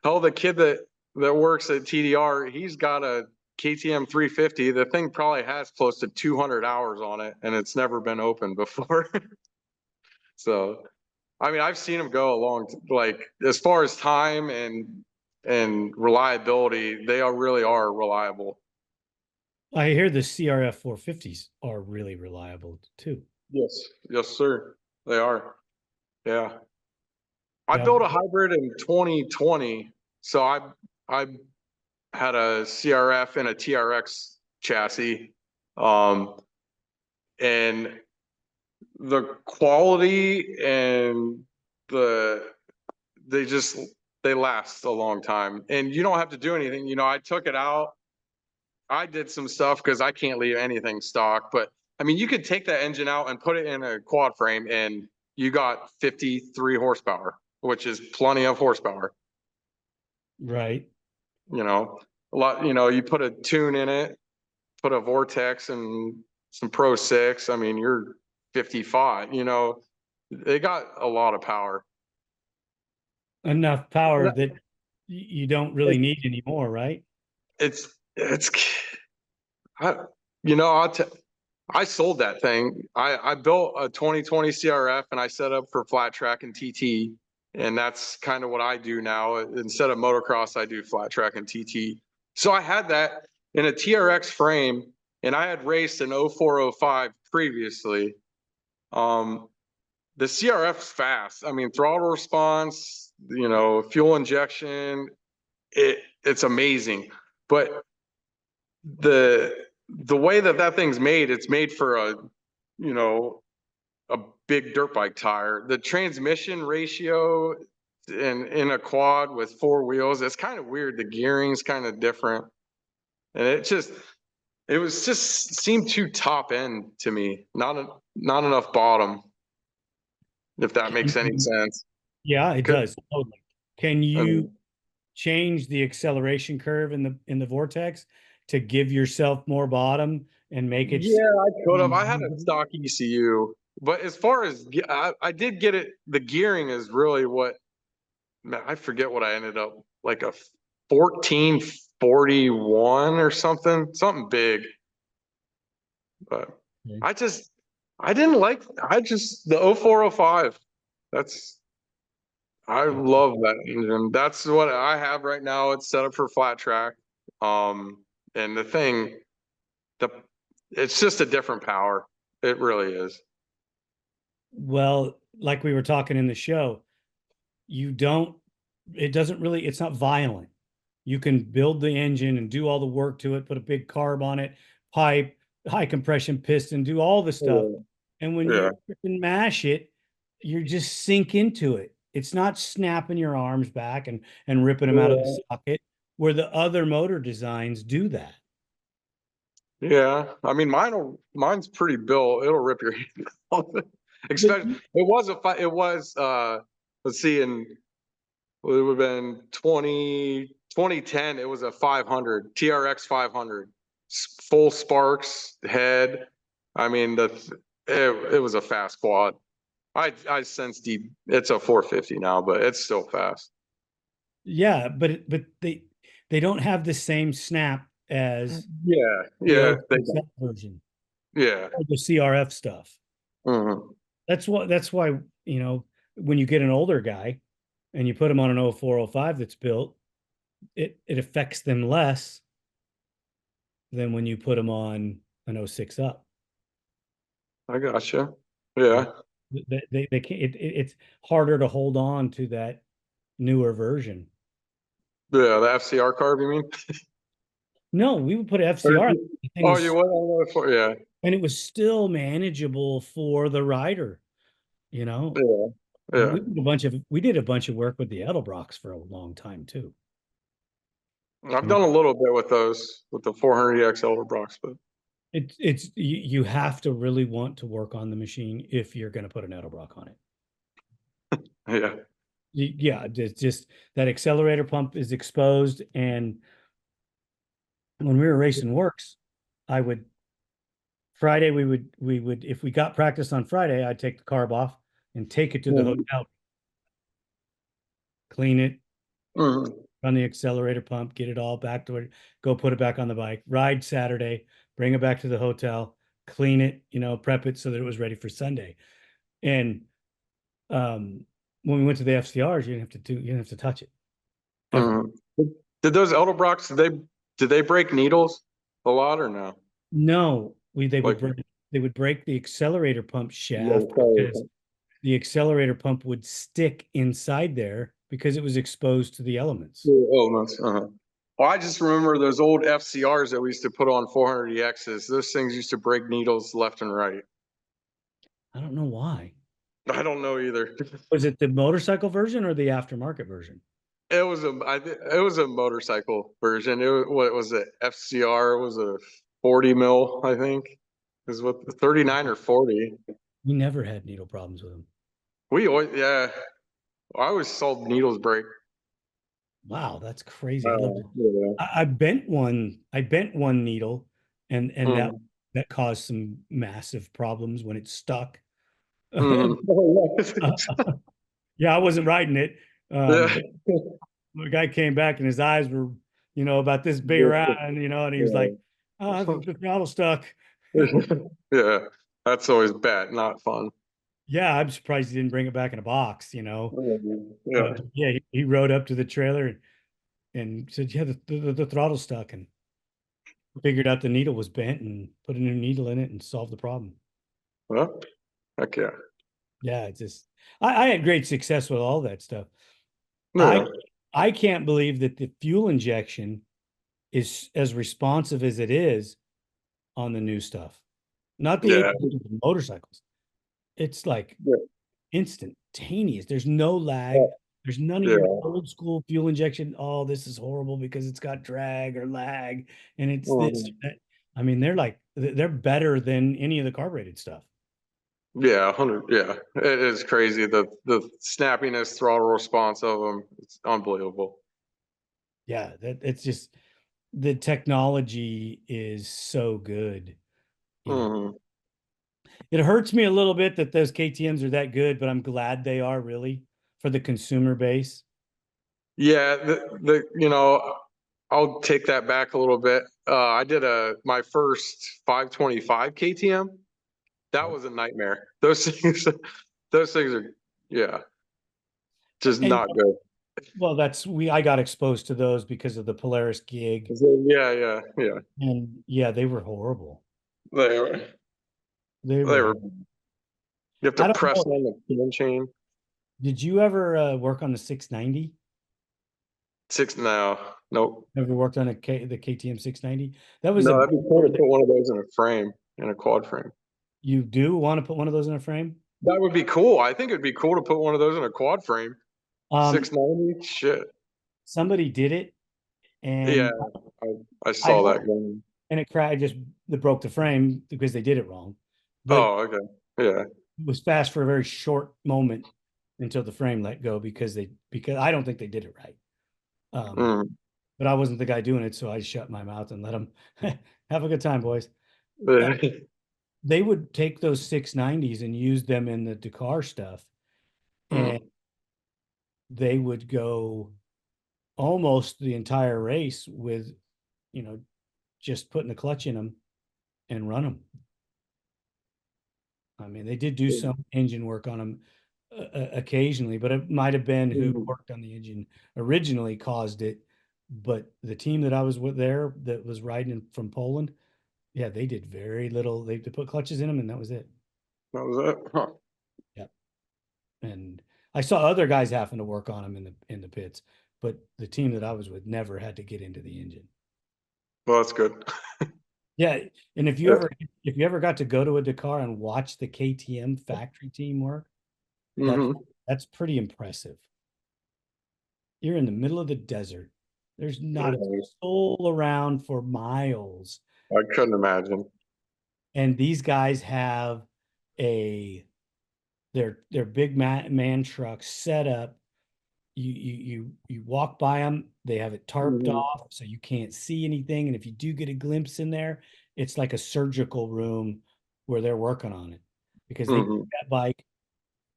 Hell, the kid that works at TDR, he's got a KTM 350. The thing probably has close to 200 hours on it, and it's never been opened before. So, I mean, I've seen them go along, like as far as time and reliability, they really are reliable. I hear the CRF 450s are really reliable too. Yes, yes, sir. They are. Yeah. I Now, built a hybrid in 2020, so I had a CRF and a TRX chassis. Um, and the quality and the they just they last a long time. And you don't have to do anything. I took it out. I did some stuff because I can't leave anything stock. But I mean, you could take that engine out and put it in a quad frame, and you got 53 horsepower, which is plenty of horsepower. right. A lot. You put a tune in it, put a vortex and some Pro 6. I mean, you're 55. They got a lot of power. Enough power that you don't really It, need anymore, right? it's I, you know I'll t- I sold that thing. I built a 2020 CRF and I set up for flat track and TT, and that's kind of what I do now. Instead of motocross, I do flat track and TT. So I had that in a TRX frame, and I had raced an 0405 previously. Um, the CRF's fast. I mean, throttle response, fuel injection, it's amazing. But the the way that thing's made, it's made for you know, a big dirt bike tire. The transmission ratio in a quad with four wheels, it's kind of weird. The gearing's kind of different. And it was just seemed too top end to me. Not enough bottom, if that makes any sense. Yeah, it 'Cause, does. Totally. Can I you mean, change the acceleration curve in the vortex to give yourself more bottom and make it yeah, I could have. I had a stock ECU, but as far as I did get it, the gearing is really what, man, I forget what I ended up like a 1441 or something big. But Okay. I just I didn't like the 0405. That's I Gotcha. love that engine. That's what I have right now. It's set up for flat track. And the it's just a different power. It really is. Well, like we were talking in the show, you don't, it doesn't really, it's not violent. You can build the engine and do all the work to it, put a big carb on it, pipe, high compression piston, do all the stuff. Yeah. And when Yeah. you freaking mash it, you just sink into it. It's not snapping your arms back and ripping them out of the Yeah. socket. where the other motor designs do that. Yeah, I mean, mine's pretty built. It'll rip your hand off. Especially, it was, let's see, it would have been 2010. It was a 500, TRX 500, full sparks head. I mean, it was a fast quad. I sense it's a 450 now, but it's still fast. Yeah, but they don't have the same snap as Yeah, the yeah, 06 version yeah. or the CRF stuff. Mhm. That's why, when you get an older guy and you put him on an 0405 that's built, it affects them less than when you put them on an 06 up. I gotcha. You know, Yeah, they can't, it's harder to hold on to that newer version. yeah. The FCR carb, you mean? No, we would put Or FCR, the thing oh, you was, went for yeah, and it was still manageable for the rider, you know. yeah, And yeah. we did a bunch of work with the Edelbrocks for a long time too. I I've done mean, a little bit with those with the 400EX Elderbrox, but it's you have to really want to work on the machine if you're going to put an Edelbrock on it. yeah. Yeah, it's just that accelerator pump is exposed, and when we were racing works, I would Friday we would if we got practice on Friday, I'd take the carb off and take it to the Mhm. hotel, clean it, Mhm. run the accelerator pump, get it all back to it, go put it back on the bike, ride Saturday, bring it back to the hotel, clean it, prep it so that it was ready for Sunday. And when we went to the FCRs, you didn't have to touch it ever. Mhm. Did those Elderbrox did they break needles a lot or no? No, Like they would break the accelerator pump yeah, shaft because the accelerator pump would stick inside there because it was exposed to the elements. elements. Uh-huh. Well, I just remember those old FCRs that we used to put on 400EXs. Those things used to break needles left and right. I don't know why. I don't know either. Was it the motorcycle version or the aftermarket version? It was a motorcycle version. What was it? FCR was a 40 mil, I think. Is what 39 or 40. We never had needle problems with them. We always yeah. I always saw needles break. Wow, that's crazy. I love it. Yeah. I bent one needle, and that Mm. that caused some massive problems when it stuck. Mm. Oh, Yeah, I wasn't riding it. yeah. The guy came back and his eyes were, about this big Yeah. around, and he was like, "Oh, I think the throttle stuck." Yeah. That's always bad, not fun. Yeah, I'm surprised he didn't bring it back in a box. Yeah. Yeah, he rode up to the trailer and said, "Yeah, the throttle stuck," and figured out the needle was bent and put a new needle in it and solved the problem. Well, heck yeah. Yeah, it's just I had great success with all that stuff. I Yeah. I can't believe that the fuel injection is as responsive as it is on the new stuff. Not the Yeah. ATVs, the motorcycles. It's like Yeah. instantaneous. There's no lag. There's none of your Yeah. old school fuel injection. Oh, this is horrible because it's got drag or lag, and it's this. Mhm. That. I mean, they're better than any of the carbureted stuff. Yeah, 100. Yeah, it is crazy. The snappiness, throttle response of them, it's unbelievable. Yeah, that it's just the technology is so good. You know, Mhm. it hurts me a little bit that those KTM's are that good, but I'm glad they are really for the consumer base. Yeah, I'll take that back a little bit. I did my first 525 KTM. That Yep. was a nightmare. Those things are, yeah, just And not good. well, I got exposed to those because of the Polaris gig, Yeah, yeah, yeah. and yeah, they were horrible. They were, They they were were. horrible. You have to I don't press know. on the pin chain. Did you ever work on the 690? Six now. Nope. Ever worked on the KTM 690? That was No, a that'd be cool to put one of those in a frame, in a quad frame. You do want to put one of those in a frame? That would be cool. I think it'd be cool to put one of those in a quad frame. Um, 690, shit. somebody did it, Yeah, and I I saw that one. and it cracked. Just They broke the frame because they did it wrong, but Oh, okay. Yeah. it was fast for a very short moment until the frame let go because I don't think they did it right. Um, Mm. but I wasn't the guy doing it, so I shut my mouth and let them have a good time, boys. Uh, they would take those 690s and use them in the Dakar stuff, and Mm. they would go almost the entire race with, you know, just putting the clutch in them and run them. I mean, they did do some engine work on them occasionally, but it might have been who Mm. worked on the engine originally caused it. But the team that I was with there that was riding from Poland, yeah, they did very little. They put clutches in them, and that was it. That was it. Huh. Yep. And I saw other guys having to work on them in the pits, but the team that I was with never had to get into the engine. Well, that's good. Yeah, and Yeah. if you ever got to go to a Dakar and watch the KTM factory team work, that Hmm. that's pretty impressive. You're in the middle of the desert. There's not a soul around for miles, I couldn't imagine. and these guys have a their big man truck set up. You walk by them, they have it tarped Hmm. off so you can't see anything, and if you do get a glimpse in there, it's like a surgical room where they're working on it because they take Hmm. that bike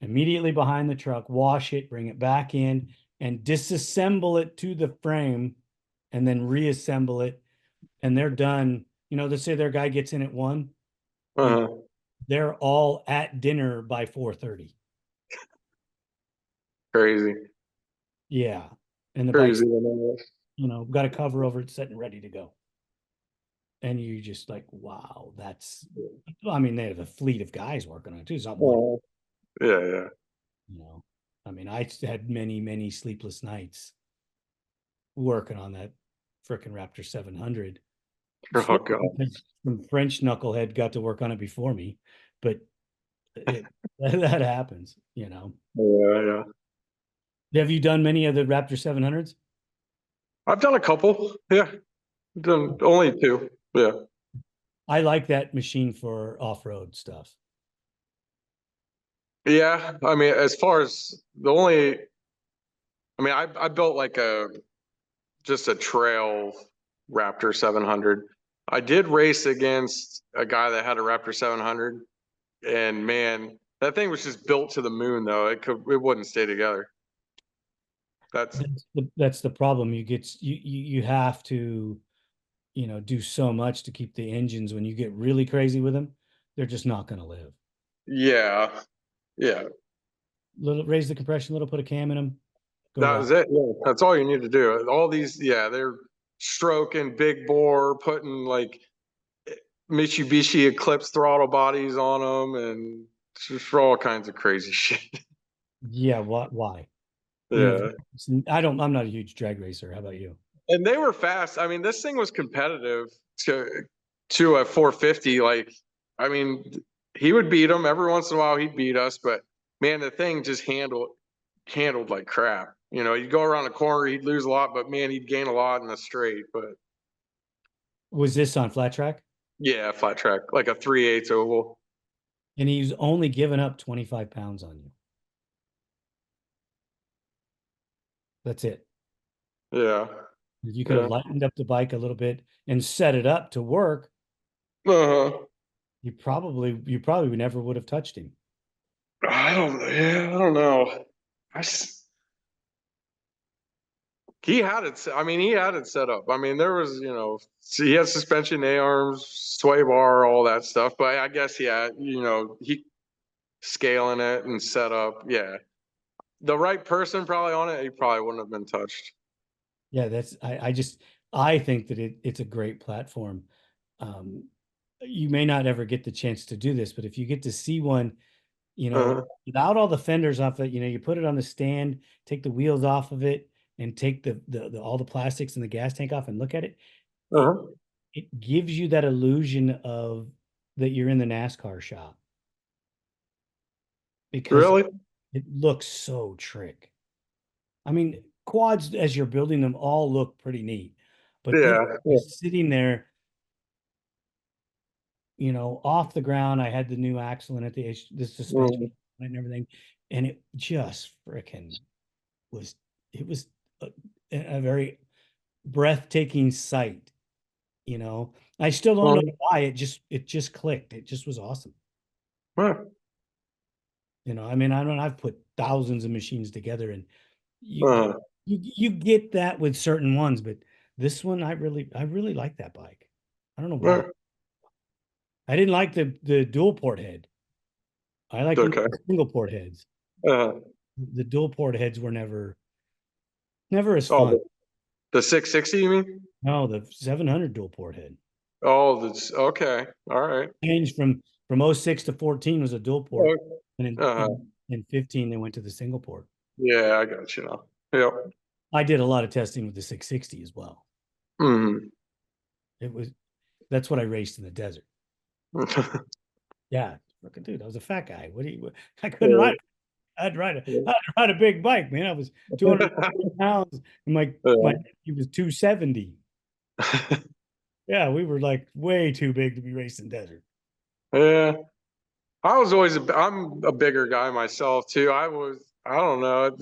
immediately behind the truck, wash it, bring it back in, and disassemble it to the frame, and then reassemble it, and they're done. Let's say their guy gets in at 1, you know, Uh-huh. they're all at dinner by 4:30. Crazy. Yeah, and the bike's, Crazy. got a cover over it, set and ready to go. And you just like, wow, that's. I mean, they have a fleet of guys working on it too. It's not one. Oh, yeah, yeah. You know, I mean, I had many, many sleepless nights working on that frickin' Raptor 700. Oh God. Some French knucklehead got to work on it before me, but that happens. Yeah, yeah. Have you done many of the Raptor 700s? I've done a couple. Yeah. Done only two. Yeah. I like that machine for off-road stuff. Yeah. I mean, as far as the only, I mean, I built like just a trail Raptor 700. I did race against a guy that had a Raptor 700, and man, that thing was just built to the moon. Though it wouldn't stay together. That's That's the problem. You have to, do so much to keep the engines. When you get really crazy with them, they're just not going to live. yeah, yeah. Little raise the compression, little put a cam in them, go That rock. was it. Yeah, that's all you need to do. All these, yeah, they're stroking big bore, putting like Mitsubishi Eclipse throttle bodies on them, and just for all kinds of crazy shit. Yeah, what? Why? Yeah. I'm not a huge drag racer. How about you? And they were fast. I mean, this thing was competitive to a 450. Like, I mean, he would beat him every once in a while. He'd beat us, but man, the thing just handled like crap. You'd go around the corner, he'd lose a lot, but man, he'd gain a lot in the straight. But Was this on flat track? yeah, flat track, like a 3/8 oval. And he's only given up 25 pounds on you. That's it. Yeah, You could have yeah. lightened up the bike a little bit and set it up to work. Uh-huh. You probably never would have touched him. Yeah, I don't know. I s- he had it. I mean, he had it set up. I mean, there was, he had suspension A arms, sway bar, all that stuff. But I guess, yeah, he scaling it and set up. Yeah, the right person probably on it, he probably wouldn't have been touched. Yeah, I think that it's a great platform. Um, you may not ever get the chance to do this, but if you get to see one, Uh-huh. without all the fenders off it, you put it on the stand, take the wheels off of it, and take the all the plastics and the gas tank off and look at it. It Uh-huh. it gives you that illusion of that you're in the NASCAR shop because Really? it looks so trick. I mean, quads as you're building them all look pretty neat, But this Yeah. was sitting there, off the ground. I had the new axle in it, the suspension Mm. and everything, and it just freaking was. It was a, a very breathtaking sight. I still don't know Mm. why it just clicked. It just was awesome. Huh. I mean, I've put thousands of machines together, and you Uh, you get that with certain ones, but this one I really like that bike. I don't know why. uh, I didn't like the dual port head. I like okay. the single port heads. Uh, The dual port heads were never as oh, fun. the 660, you mean? No, the 700 dual port head Oh, that's okay. All right. changed from '06 to 14 was a dual port, Oh, and in, uh, in, in 15 they went to the single port. yeah, I got you now. Yep. I did a lot of testing with the 660 as well. Mm. It was That's what I raced in the desert. Yeah, fucking dude, I was a fat guy. I couldn't ride. I had to ride a big bike, man. I was 200 pounds, and my he was 270. Yeah, we were like way too big to be racing desert. Yeah. I'm a bigger guy myself too. I don't know.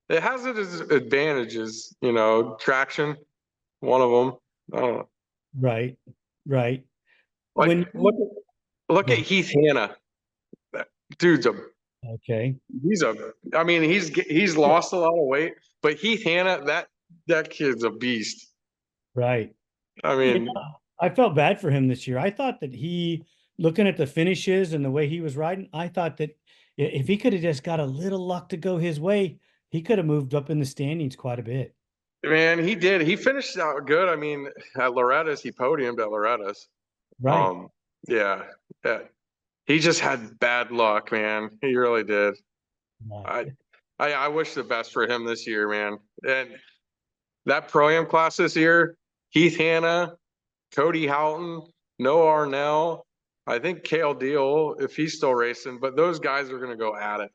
It has its advantages, traction, one of them. I don't know. Right, right. Like When look at Heath Hanna. That dude's okay, I mean, he's lost a lot of weight, but Heath Hanna, that kid's a beast. right. I You mean, know, I felt bad for him this year. I thought that looking at the finishes and the way he was riding, I thought that if he could have just got a little luck to go his way, he could have moved up in the standings quite a bit. man, he did. He finished out good. I mean, at Loretta's, he podiumed at Loretta's. Right. Um, yeah, yeah. He just had bad luck, man. He really did. Right. I, I wish the best for him this year, man. And that pro-am class this year, Heath Hanna, Cody Houghton, Noah Arnell, I think Kale Deal, if he's still racing, but those guys are going to go at it.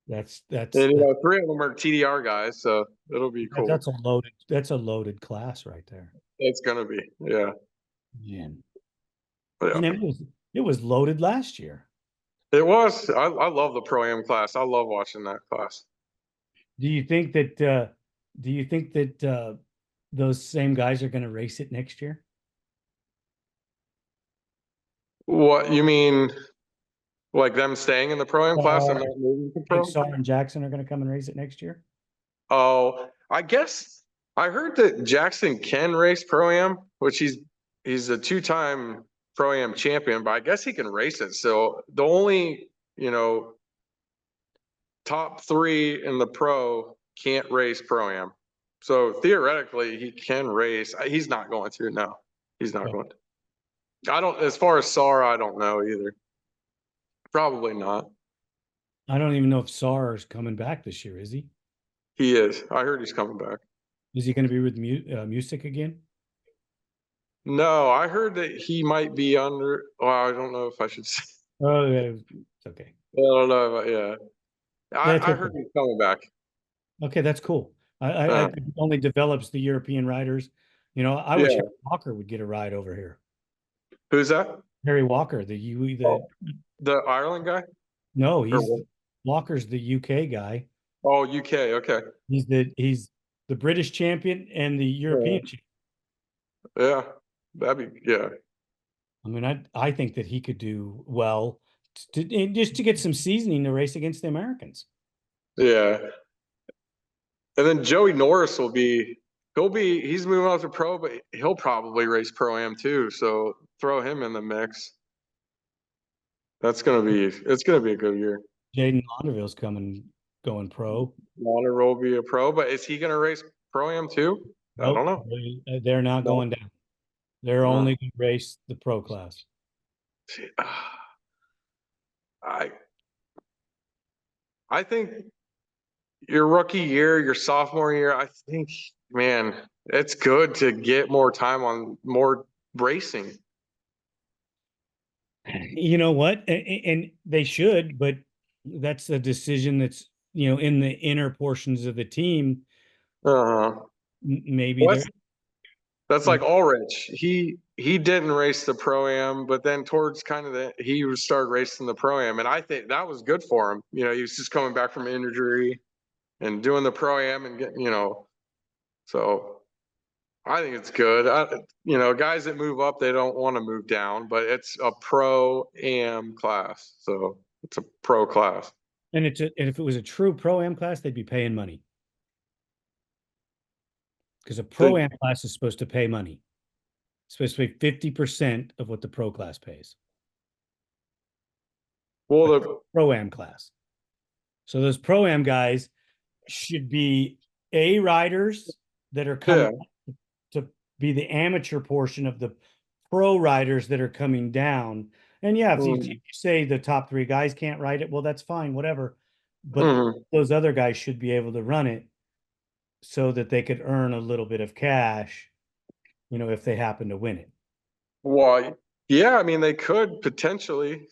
That's that's And, that, three of them are TDR guys, so it'll be cool. that's a loaded class right there. It's going to be, yeah. Man. Yeah. And it was loaded last year. It was. I love the pro-am class. I love watching that class. Do you think that uh do you think that those same guys are going to race it next year? What you mean, like them staying in the pro-am class and Or not moving to think pro? Sar and Jackson are going to come and race it next year? Oh, I guess I heard that Jackson can race pro-am, which he's a two-time pro-am champion, but I guess he can race it. So the only, top three in the pro can't race pro-am. So theoretically, he can race. He's not going to. No, he's not Yeah. going to. I don't. As far as Sar, I don't know either. Probably not. I don't even know if Sar is coming back this year, is he? He is. I heard he's coming back. Is he going to be with Music again? No, I heard that he might be under. Well, I don't know if I should say. Oh, yeah, it's okay. I don't know. Yeah, That's I okay. heard he's coming back. Okay, that's cool. I Uh, think it only develops the European riders. I wish yeah. Harry Walker would get a ride over here. Who's that? Harry Walker, the U the Oh, the Ireland guy? no, Or what? Walker's the UK guy. Oh, UK. Okay. He's the British champion and the Yeah. European champion. Yeah. That'd be yeah. I mean, I think that he could do well and just to get some seasoning to race against the Americans. Yeah. And then Joey Norris he's moving on to pro, but he'll probably race pro am too. So throw him in the mix. It's gonna be a good year. Jaden Laundeville's going pro. Wanna will be a pro, but is he gonna race pro am too? I don't Nope, know. they're not No. going down. They're Uh, only going to race the pro class. I I think your rookie year, your sophomore year, I think, man, it's good to get more time on more racing. You know what? And they should, but that's a decision that's, in the inner portions of the team. Uh-huh. Maybe they're What's That's like Ulrich. He didn't race the Pro-Am, but then towards kind of he started racing the Pro-Am, and I think that was good for him. You know, he was just coming back from injury and doing the Pro-Am and getting, so I think it's good. Guys that move up, they don't want to move down, but it's a Pro-Am class, so it's a pro class. And and if it was a true Pro-Am class, they'd be paying money. Because a Pro-Am class is supposed to pay money. It's supposed to pay 50% of what the pro class pays. Well, the Pro-Am class. So those Pro-Am guys should be A riders that are coming to be the amateur portion of the pro riders that are coming down. And yeah, if you say the top 3 guys can't ride it, well, that's fine, whatever. But those other guys should be able to run it so that they could earn a little bit of cash, if they happen to win it. Well, yeah, I mean, they could potentially,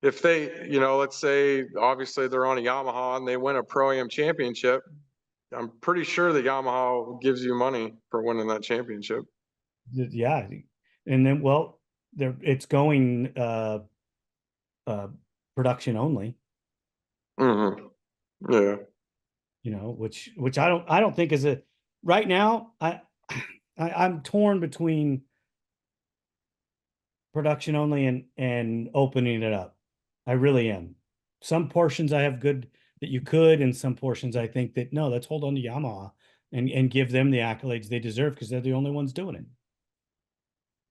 if they, let's say, obviously they're on a Yamaha and they win a Pro-Am championship. I'm pretty sure that Yamaha gives you money for winning that championship. Yeah. And then, well, it's going production only. Yeah. Which I don't think is right now. I'm torn between production only and opening it up. I really am. Some portions I have good that you could, and some portions I think that no, let's hold on to Yamaha and give them the accolades they deserve because they're the only ones doing it.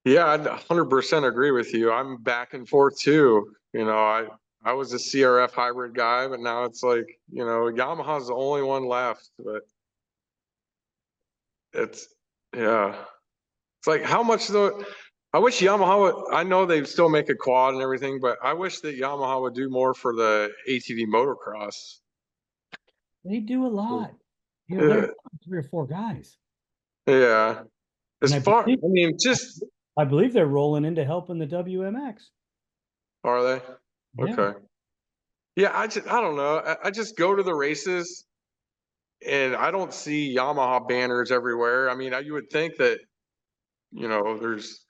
Yeah, I 100% agree with you. I'm back and forth too. I was a CRF hybrid guy, but now it's like, Yamaha's the only one left. But it's like how much though. I wish Yamaha would, I know they still make a quad and everything, but I wish that Yamaha would do more for the ATV motocross. They do a lot. They're 3 or 4 guys. Yeah. I believe they're rolling into helping the WMX. Are they? Yeah. Okay. Yeah, I don't know. I just go to the races and I don't see Yamaha banners everywhere. I mean, you would think that, there's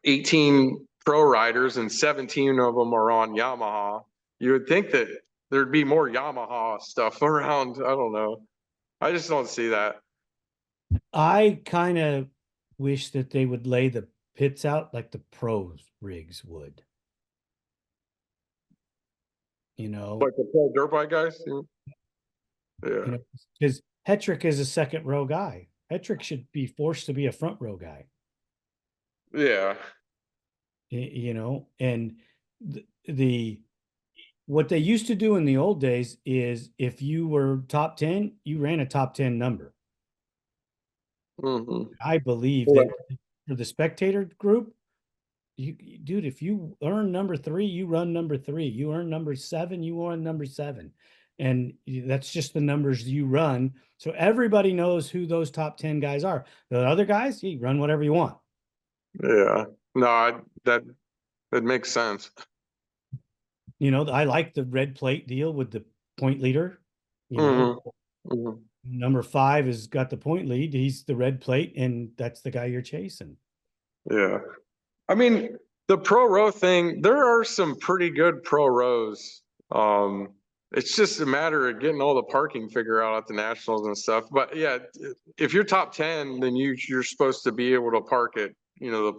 18 pro riders and 17 of them are on Yamaha. You would think that there'd be more Yamaha stuff around. I don't know. I just don't see that. I kind of wish that they would lay the pits out like the pros rigs would. Like the pro dirt bike guys? Yeah. Because Hetrick is a second row guy. Hetrick should be forced to be a front row guy. Yeah. And what they used to do in the old days is if you were top 10, you ran a top 10 number. I believe that for the spectator group, dude, if you earn number 3, you run number 3. You earn number 7, you run number 7. And that's just the numbers you run. So everybody knows who those top 10 guys are. The other guys, you run whatever you want. Yeah. No, that makes sense. I like the red plate deal with the point leader. Number 5 has got the point lead. He's the red plate, and that's the guy you're chasing. Yeah. I mean, the pro row thing, there are some pretty good pro rows. It's just a matter of getting all the parking figured out at the nationals and stuff. But yeah, if you're top 10, then you're supposed to be able to park at, the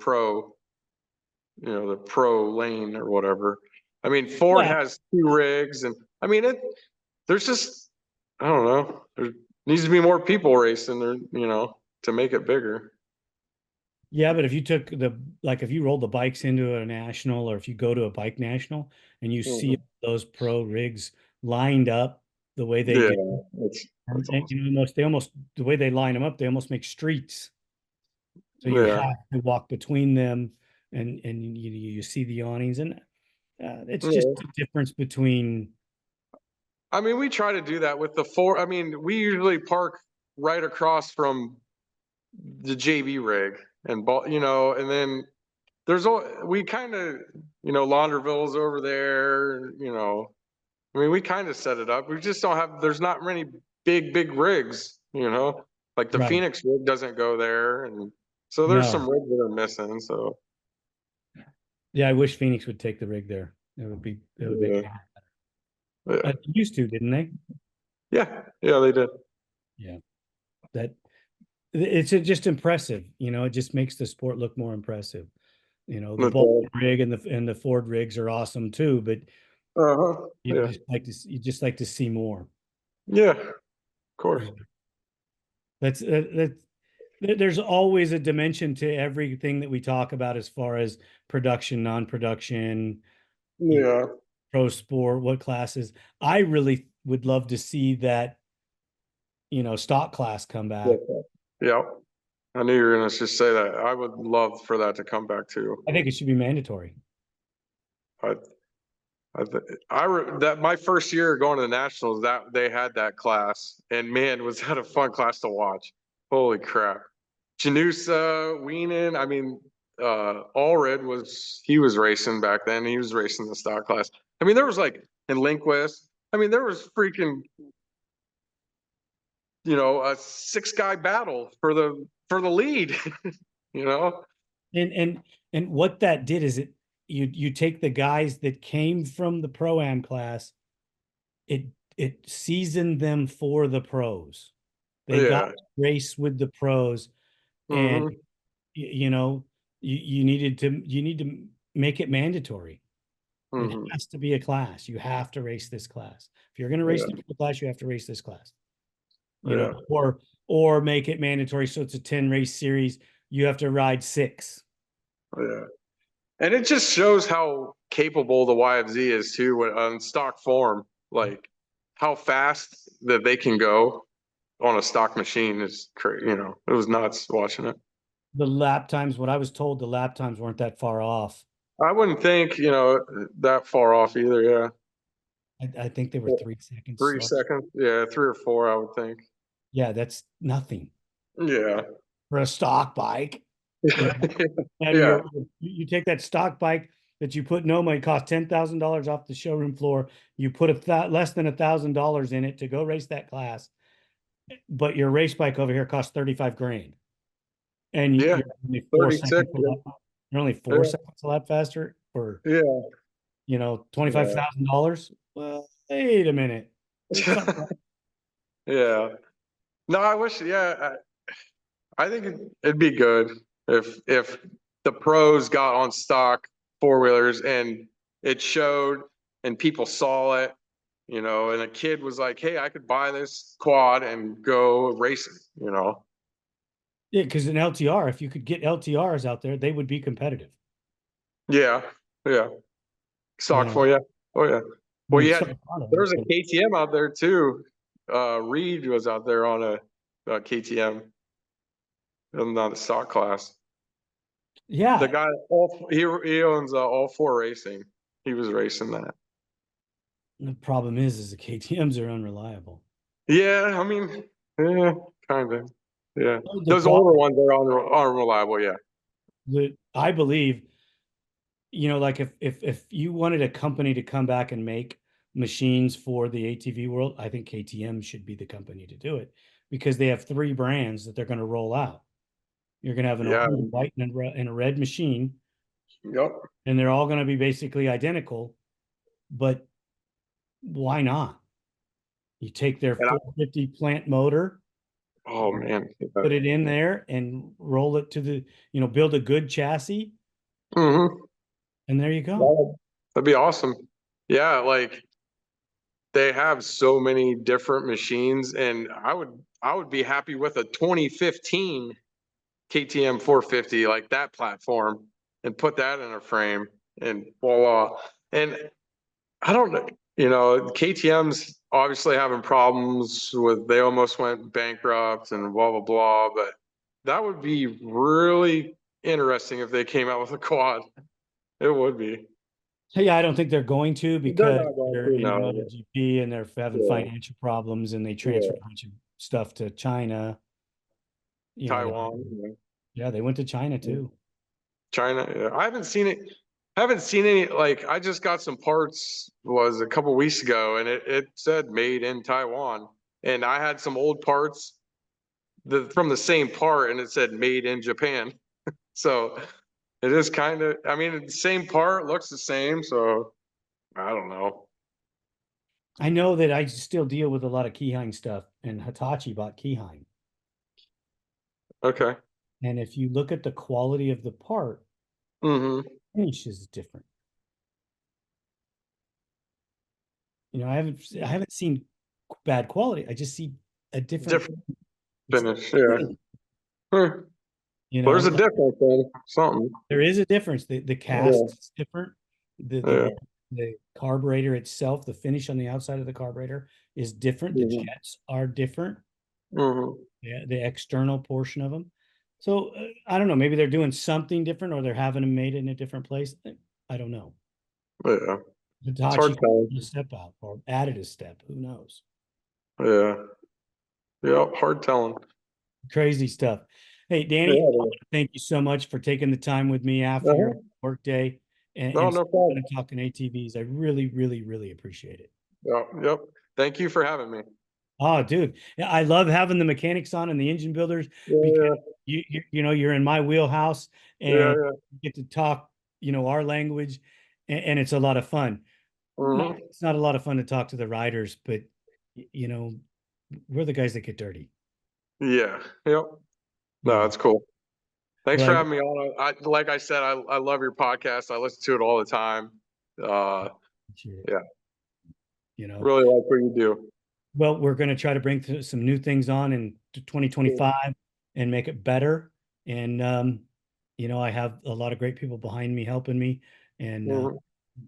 pro lane or whatever. I mean, Ford has 2 rigs, and I mean there's just, I don't know, there needs to be more people racing there, to make it bigger. Yeah, but if you took if you rolled the bikes into a national, or if you go to a bike national and you see those pro rigs lined up the way they do, that's awesome. The way they line them up, they almost make streets. So you have to walk between them, and you see the awnings, and it's just the difference between. I mean, we try to do that with the Ford. I mean, we usually park right across from the JV rig, and and then we kind of, Launderville's over there, I mean, we kind of set it up. We just don't have, there's not many big rigs, like the Phoenix rig doesn't go there. And So there's some No. rigs that are missing. So Yeah, I wish Phoenix would take the rig there. It would make yeah, it. yeah, They used to, didn't they? yeah, they did. Yeah. That it's just impressive. It just makes the sport look more impressive. The But, Bolt rig and the Ford rigs are awesome too, but yeah, you just like to see more. yeah, of course. Yeah. That's there's always a dimension to everything that we talk about as far as production, non-production, Yeah, pro sport, what classes. I really would love to see that, stock class come yeah, back. yeah. I knew you were gonna just say that. I would love for that to come back too. I think it should be mandatory. I, that my first year going to the nationals, that they had that class, and man, was that a fun class to watch. Holy crap. Janusa, Weenan, I mean, Allred he was racing back then. He was racing the stock class. I mean, there was like in Lindquist, I mean, there was freaking, a 6-guy battle for the lead, you know? And what that did is you take the guys that came from the pro-am class, it seasoned them for the pros. They got Yeah. to race with the pros, and Hmm. you know you need to make it mandatory. It Hmm. has to be a class. You have to race this class. If you're going to race Yeah. the pro class, you have to race this class. Yeah. Or make it mandatory so it's a 10 race series. You have to ride 6. Yeah. And it just shows how capable the YFZ is too when on stock form. Like how fast that they can go on a stock machine is crazy. It was nuts watching it. The lap times, what I was told, the lap times weren't that far off. I wouldn't think, that far off either. Yeah. I think they were 3 seconds Three slow. seconds. Yeah. 3 or 4, I would think. Yeah, that's nothing Yeah. for a stock bike. You know, and Yeah. you take that stock bike that you put no money, cost $10,000 off the showroom floor. You put less than $1,000 in it to go race that class, but your race bike over here costs 35 grand, and Yeah. you're only 36. you're only Yeah. 4 seconds a lap faster for Yeah. Yeah. $25,000. Well, wait a minute, there's something. Yeah. No, I wish. Yeah. I think it'd be good if the pros got on stock 4-wheelers and it showed and people saw it, and a kid was like, "Hey, I could buy this quad and go racing." Yeah, because an LTR, if you could get LTRs out there, they would be competitive. Yeah, yeah. You Stock know, for, yeah. Oh yeah. I Well, mean, you so, had there was a KTM out there too. Reed was out there on a KTM, not a stock class. The yeah. guy, he owns All 4 Racing. He was racing that. The problem is the KTM's are unreliable. Yeah, I mean, yeah, kind of. Yeah, The those older problem ones are unreliable. Yeah, that I believe, like if you wanted a company to come back and make machines for the ATV world, I think KTM should be the company to do it because they have 3 brands that they're going to roll out. You're going to have an yeah, orange, white, and a red machine, yep. and they're all going to be basically identical. But why not? You take their And 450 plant motor, oh man, yeah. put it in there, and roll it to build a good chassis, Hmm. and there you go. That'd be awesome. Yeah, like they have so many different machines, and I would be happy with a 2015 KTM 450 like that platform and put that in a frame and voila. And I don't know, KTM's obviously having problems with, they almost went bankrupt and blah, blah, blah, but that would be really interesting if they came out with a quad. It would be. Yeah, I don't think they're going to They're because not going they're to, in no. MotoGP and they're having Yeah, financial problems and they yeah. transferred a bunch of stuff to China. Taiwan, Yeah, they went to China yeah. too. China. Yeah. I haven't seen it. I haven't seen any, like, I just got some parts was a couple weeks ago and it said made in Taiwan. And I had some old parts from the same part, and it said made in Japan. So it is kind of, I mean, the same part, looks the same. So I don't know. I know that I still deal with a lot of Keyhine stuff, and Hitachi bought Keyhine. Okay. And if you look at the quality of the part, Mm-hmm. finish is different. You know, I haven't seen bad quality. I just see a different Finish. Yeah. Hmm. You Well, there's know, a difference then. Something. there is a difference. The cast Yeah. is different. The, Yeah. the the carburetor itself, the finish on the outside of the carburetor is different. The Mm-hmm. jets are different. Mm-hmm. Yeah, the external portion of them. So I don't know. Maybe they're doing something different, or they're having them made in a different place. I don't know. Yeah. It's hard Hitachi telling. a step out or added a step. Who knows? Yeah. Yeah. Hard telling. Crazy stuff. Hey, Danny, I Yeah. want to thank you so much for taking the time with me after your Uh-huh. work day No, no problem. and talking ATVs. I really, really, really appreciate it. Yep. Yep. Thank you for having me. Oh, dude, yeah, I love having the mechanics on and the engine builders because Yeah. you know you're in my wheelhouse Yeah. and Yeah. you get to talk our language and it's a lot of fun. Mm-hmm. It's not a lot of fun to talk to the riders, but you know we're the guys that get dirty. Yeah. Yep. You No, know, that's cool. Thanks for well, having me on. Like I said, I love your podcast. I listen to it all the time. I appreciate it. Yeah, You know, really like what you do. well, we're going to try to bring some new things on in 2025 and make it better. And I have a lot of great people behind me helping me, and Mhm.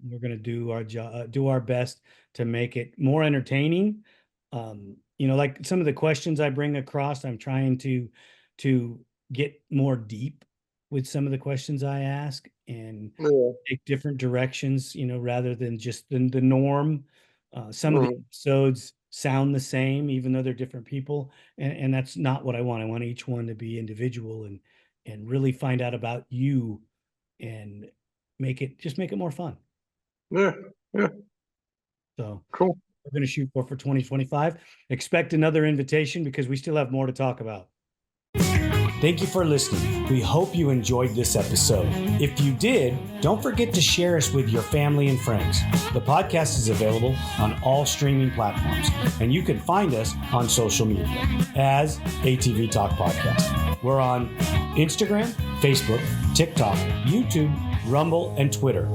we're going to do our job, do our best to make it more entertaining. Like some of the questions I bring across, I'm trying to get more deep with some of the questions I ask and Yeah. take different directions, rather than just the norm. Some of the Mhm. episodes sound the same, even though they're different people, and that's not what I want. I want each one to be individual and really find out about you and make it more fun. Yeah. Yeah. So Cool. we're going to shoot for 2025. Expect another invitation because we still have more to talk about. Thank you for listening. We hope you enjoyed this episode. If you did, don't forget to share us with your family and friends. The podcast is available on all streaming platforms, and you can find us on social media as ATV Talk Podcast. We're on Instagram, Facebook, TikTok, YouTube, Rumble, and Twitter.